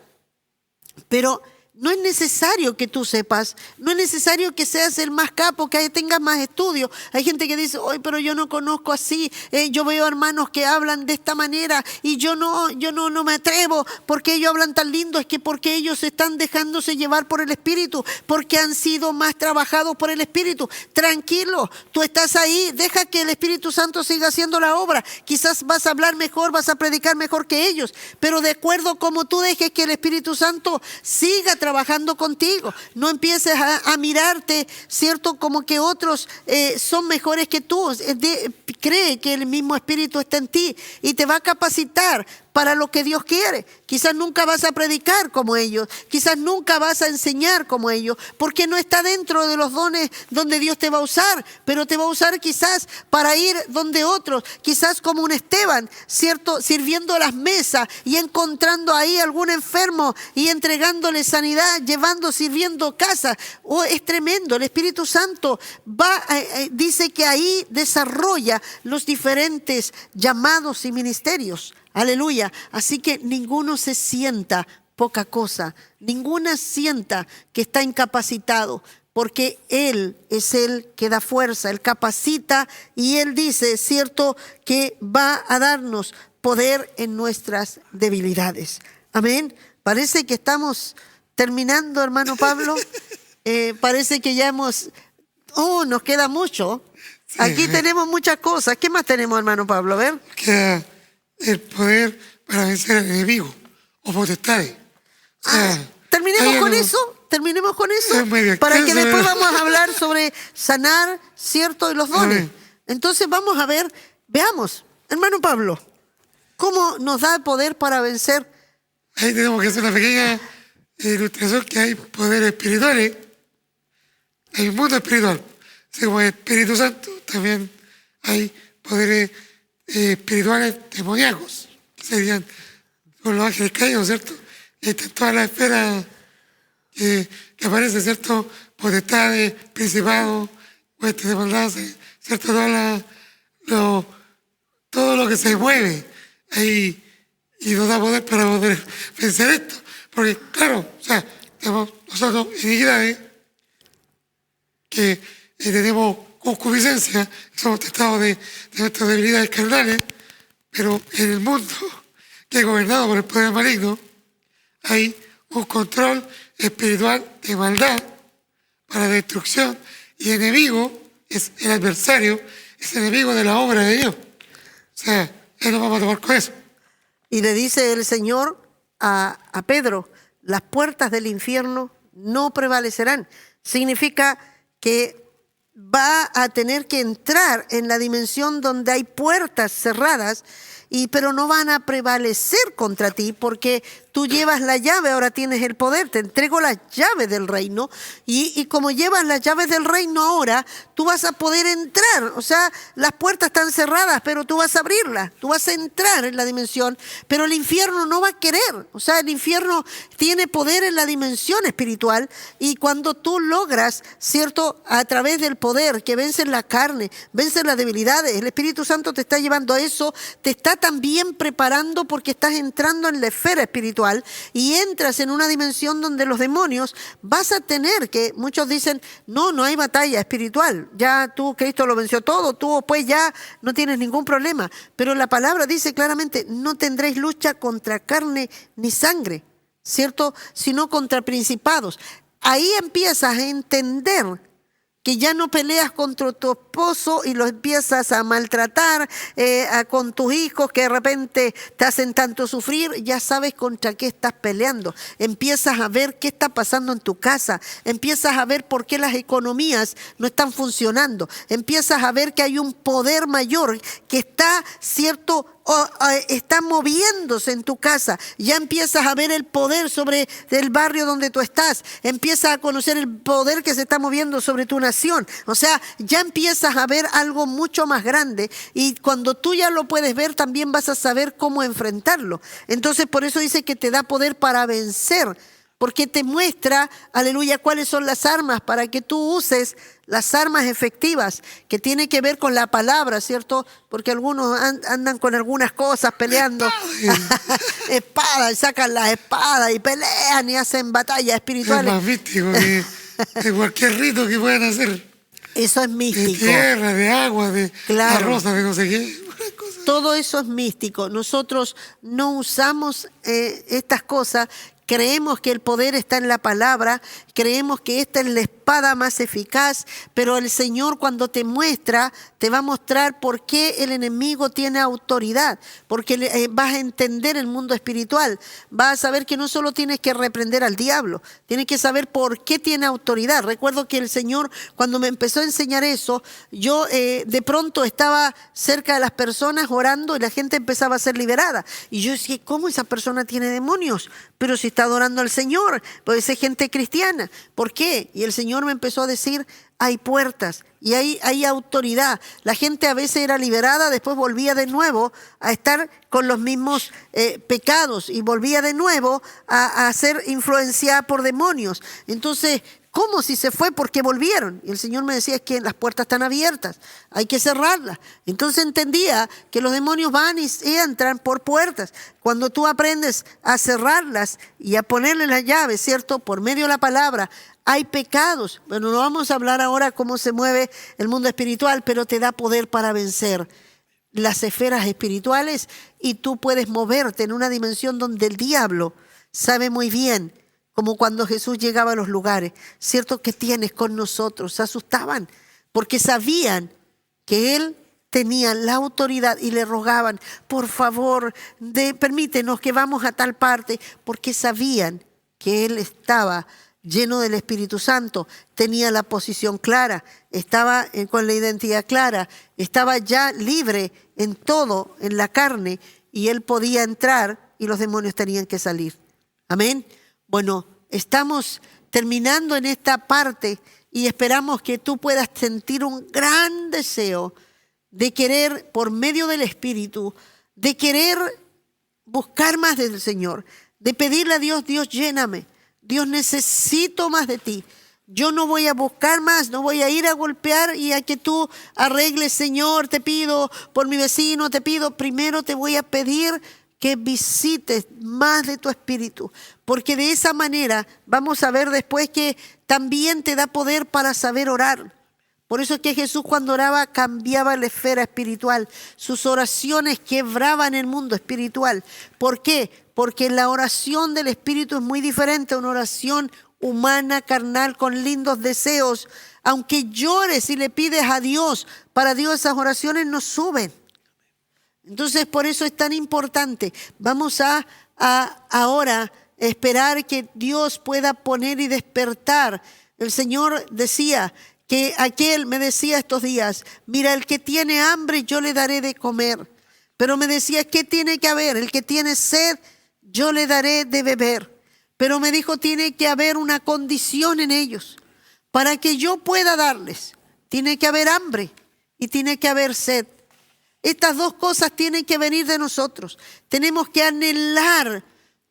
pero no es necesario que tú sepas, no es necesario que seas el más capo, que tengas más estudios. Hay gente que dice, oye, pero yo no conozco así, yo veo hermanos que hablan de esta manera y yo no me atrevo, porque ellos hablan tan lindo. Es que porque ellos están dejándose llevar por el Espíritu, porque han sido más trabajados por el Espíritu. Tranquilo, tú estás ahí, deja que el Espíritu Santo siga haciendo la obra. Quizás vas a hablar mejor, vas a predicar mejor que ellos, pero de acuerdo como tú dejes que el Espíritu Santo siga trabajando contigo. No empieces a mirarte, ¿cierto? Como que otros son mejores que tú. Cree que el mismo Espíritu está en ti y te va a capacitar para lo que Dios quiere. Quizás nunca vas a predicar como ellos, quizás nunca vas a enseñar como ellos, porque no está dentro de los dones donde Dios te va a usar, pero te va a usar quizás para ir donde otros, quizás como un Esteban, ¿cierto? Sirviendo las mesas y encontrando ahí algún enfermo y entregándole sanidad, sirviendo casa. Oh, es tremendo. El Espíritu Santo dice que ahí desarrolla los diferentes llamados y ministerios. Aleluya. Así que ninguno se sienta poca cosa, ninguna sienta que está incapacitado, porque Él es el que da fuerza, Él capacita y Él dice, cierto, que va a darnos poder en nuestras debilidades. Amén. Parece que estamos terminando, hermano Pablo. Parece que ya nos queda mucho. Sí, aquí tenemos muchas cosas. ¿Qué más tenemos, hermano Pablo? A ver. Queda el poder para vencer al enemigo o potestades. O sea, Terminemos con eso Es muy bien, para que eso después es. vamos a hablar sobre sanar, ¿cierto? Y los dones. Amén. Entonces vamos a ver, veamos, hermano Pablo, ¿cómo nos da el poder para vencer? Ahí tenemos que hacer una pequeña ilustración, que hay poderes espirituales, hay un mundo espiritual, así como el Espíritu Santo, también hay poderes espirituales demoníacos, que serían con los ángeles caídos, ¿cierto? Y están todas las esferas que aparecen, ¿cierto? Potestades, principados, huestes de maldad, ¿cierto? Todo lo que se mueve ahí y nos da poder para poder vencer esto. Porque, claro, o sea, tenemos nosotros iniquidades, que tenemos concupiscencia, somos testados de nuestras debilidades carnales, pero en el mundo que es gobernado por el poder maligno, hay un control espiritual de maldad para destrucción, y enemigo es el adversario, es enemigo de la obra de Dios. O sea, él nos vamos a tomar con eso. Y le dice el Señor a Pedro, las puertas del infierno no prevalecerán. Significa que va a tener que entrar en la dimensión donde hay puertas cerradas, pero no van a prevalecer contra ti, porque tú llevas la llave, ahora tienes el poder, te entrego las llaves del reino, y como llevas las llaves del reino ahora, tú vas a poder entrar. O sea, las puertas están cerradas, pero tú vas a abrirlas, tú vas a entrar en la dimensión, pero el infierno no va a querer. O sea, el infierno tiene poder en la dimensión espiritual, y cuando tú logras, ¿cierto?, a través del poder que vence la carne, vence las debilidades, el Espíritu Santo te está llevando a eso, te está también preparando porque estás entrando en la esfera espiritual. espiritual y entras en una dimensión donde los demonios vas a tener que, muchos dicen, no hay batalla espiritual, ya tú, Cristo lo venció todo, tú pues ya no tienes ningún problema. Pero la palabra dice claramente, no tendréis lucha contra carne ni sangre, ¿cierto? Sino contra principados. Ahí empiezas a entender que ya no peleas contra tu esposo y lo empiezas a maltratar con tus hijos que de repente te hacen tanto sufrir, ya sabes contra qué estás peleando. Empiezas a ver qué está pasando en tu casa, empiezas a ver por qué las economías no están funcionando, empiezas a ver que hay un poder mayor que está, ¿cierto?, está moviéndose en tu casa. Ya empiezas a ver el poder sobre el barrio donde tú estás, empiezas a conocer el poder que se está moviendo sobre tu nación. O sea, ya empiezas a ver algo mucho más grande y cuando tú ya lo puedes ver también vas a saber cómo enfrentarlo. Entonces por eso dice que te da poder para vencer, porque te muestra, aleluya, cuáles son las armas para que tú uses las armas efectivas, que tiene que ver con la palabra, ¿cierto? Porque algunos andan con algunas cosas peleando espada, y sacan las espadas y pelean y hacen batallas Es espirituales. más místico que cualquier rito que puedan hacer. Eso es De místico. tierra, de agua, de Claro. arroz, de no sé qué. Una cosa. Todo eso es místico. Nosotros no usamos estas cosas. Creemos que el poder está en la palabra, creemos que esta es la espada más eficaz, pero el Señor cuando te muestra, te va a mostrar por qué el enemigo tiene autoridad, porque vas a entender el mundo espiritual, vas a saber que no solo tienes que reprender al diablo, tienes que saber por qué tiene autoridad. Recuerdo que el Señor cuando me empezó a enseñar eso, yo de pronto estaba cerca de las personas orando y la gente empezaba a ser liberada. Y yo decía, ¿cómo esa persona tiene demonios? Pero si está adorando al Señor, pues es gente cristiana. ¿Por qué? Y el Señor me empezó a decir, hay puertas y hay autoridad. La gente a veces era liberada, después volvía de nuevo a estar con los mismos pecados y volvía de nuevo a ser influenciada por demonios. Entonces, ¿cómo si se fue? ¿Por qué volvieron? Y el Señor me decía, es que las puertas están abiertas, hay que cerrarlas. Entonces entendía que los demonios van y entran por puertas. Cuando tú aprendes a cerrarlas y a ponerle la llave, ¿cierto? Por medio de la palabra, hay pecados. Bueno, no vamos a hablar ahora cómo se mueve el mundo espiritual, pero te da poder para vencer las esferas espirituales y tú puedes moverte en una dimensión donde el diablo sabe muy bien, como cuando Jesús llegaba a los lugares, ¿cierto? ¿Qué tienes con nosotros? Se asustaban porque sabían que Él tenía la autoridad y le rogaban, por favor, permítenos que vamos a tal parte, porque sabían que Él estaba lleno del Espíritu Santo, tenía la posición clara, estaba con la identidad clara, estaba ya libre en todo, en la carne, y Él podía entrar y los demonios tenían que salir. Amén. Bueno, estamos terminando en esta parte y esperamos que tú puedas sentir un gran deseo de querer, por medio del Espíritu, de querer buscar más del Señor, de pedirle a Dios, Dios, lléname. Dios, necesito más de ti. Yo no voy a buscar más, no voy a ir a golpear y a que tú arregles, Señor, te pido por mi vecino, te pido, primero te voy a pedir que visites más de tu espíritu, porque de esa manera vamos a ver después que también te da poder para saber orar. Por eso es que Jesús cuando oraba cambiaba la esfera espiritual, sus oraciones quebraban el mundo espiritual. ¿Por qué? Porque la oración del espíritu es muy diferente a una oración humana, carnal, con lindos deseos. Aunque llores y le pides a Dios, para Dios esas oraciones no suben. Entonces, por eso es tan importante. Vamos a ahora esperar que Dios pueda poner y despertar. El Señor decía que me decía estos días, mira, el que tiene hambre yo le daré de comer. Pero me decía, ¿qué tiene que haber? El que tiene sed yo le daré de beber. Pero me dijo, tiene que haber una condición en ellos. Para que yo pueda darles, tiene que haber hambre y tiene que haber sed. Estas dos cosas tienen que venir de nosotros. Tenemos que anhelar,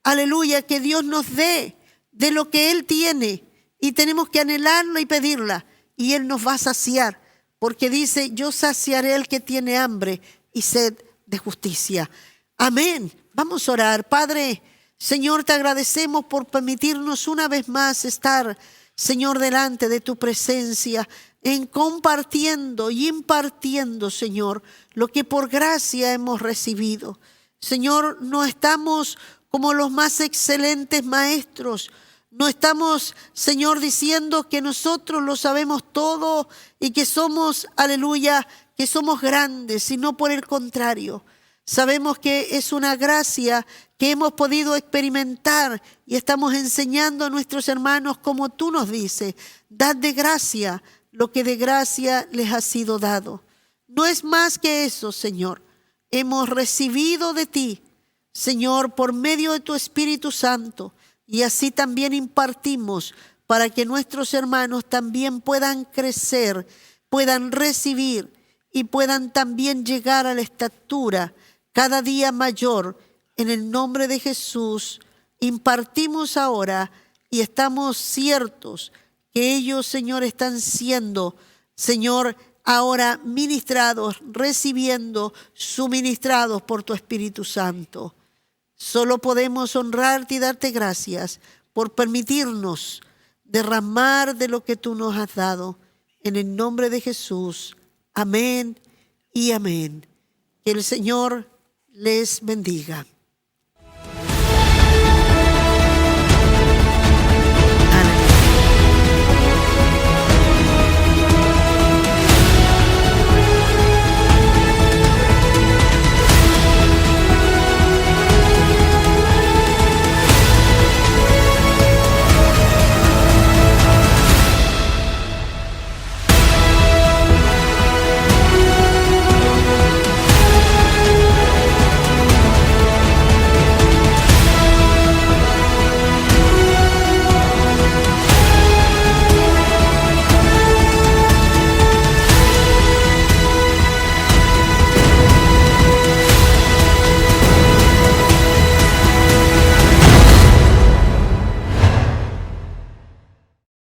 aleluya, que Dios nos dé de lo que Él tiene. Y tenemos que anhelarla y pedirla. Y Él nos va a saciar. Porque dice, yo saciaré al que tiene hambre y sed de justicia. Amén. Vamos a orar. Padre, Señor, te agradecemos por permitirnos una vez más estar, Señor, delante de tu presencia, en compartiendo y impartiendo, Señor, lo que por gracia hemos recibido. Señor, no estamos como los más excelentes maestros. No estamos, Señor, diciendo que nosotros lo sabemos todo y que somos, aleluya, que somos grandes, sino por el contrario. Sabemos que es una gracia que hemos podido experimentar y estamos enseñando a nuestros hermanos como tú nos dices, dad de gracia lo que de gracia les ha sido dado. No es más que eso, Señor. Hemos recibido de ti, Señor, por medio de tu Espíritu Santo, y así también impartimos para que nuestros hermanos también puedan crecer, puedan recibir y puedan también llegar a la estatura cada día mayor. En el nombre de Jesús impartimos ahora y estamos ciertos que ellos, Señor, están siendo, Señor, ahora ministrados, recibiendo, suministrados por tu Espíritu Santo. Solo podemos honrarte y darte gracias por permitirnos derramar de lo que tú nos has dado. En el nombre de Jesús. Amén y amén. Que el Señor les bendiga.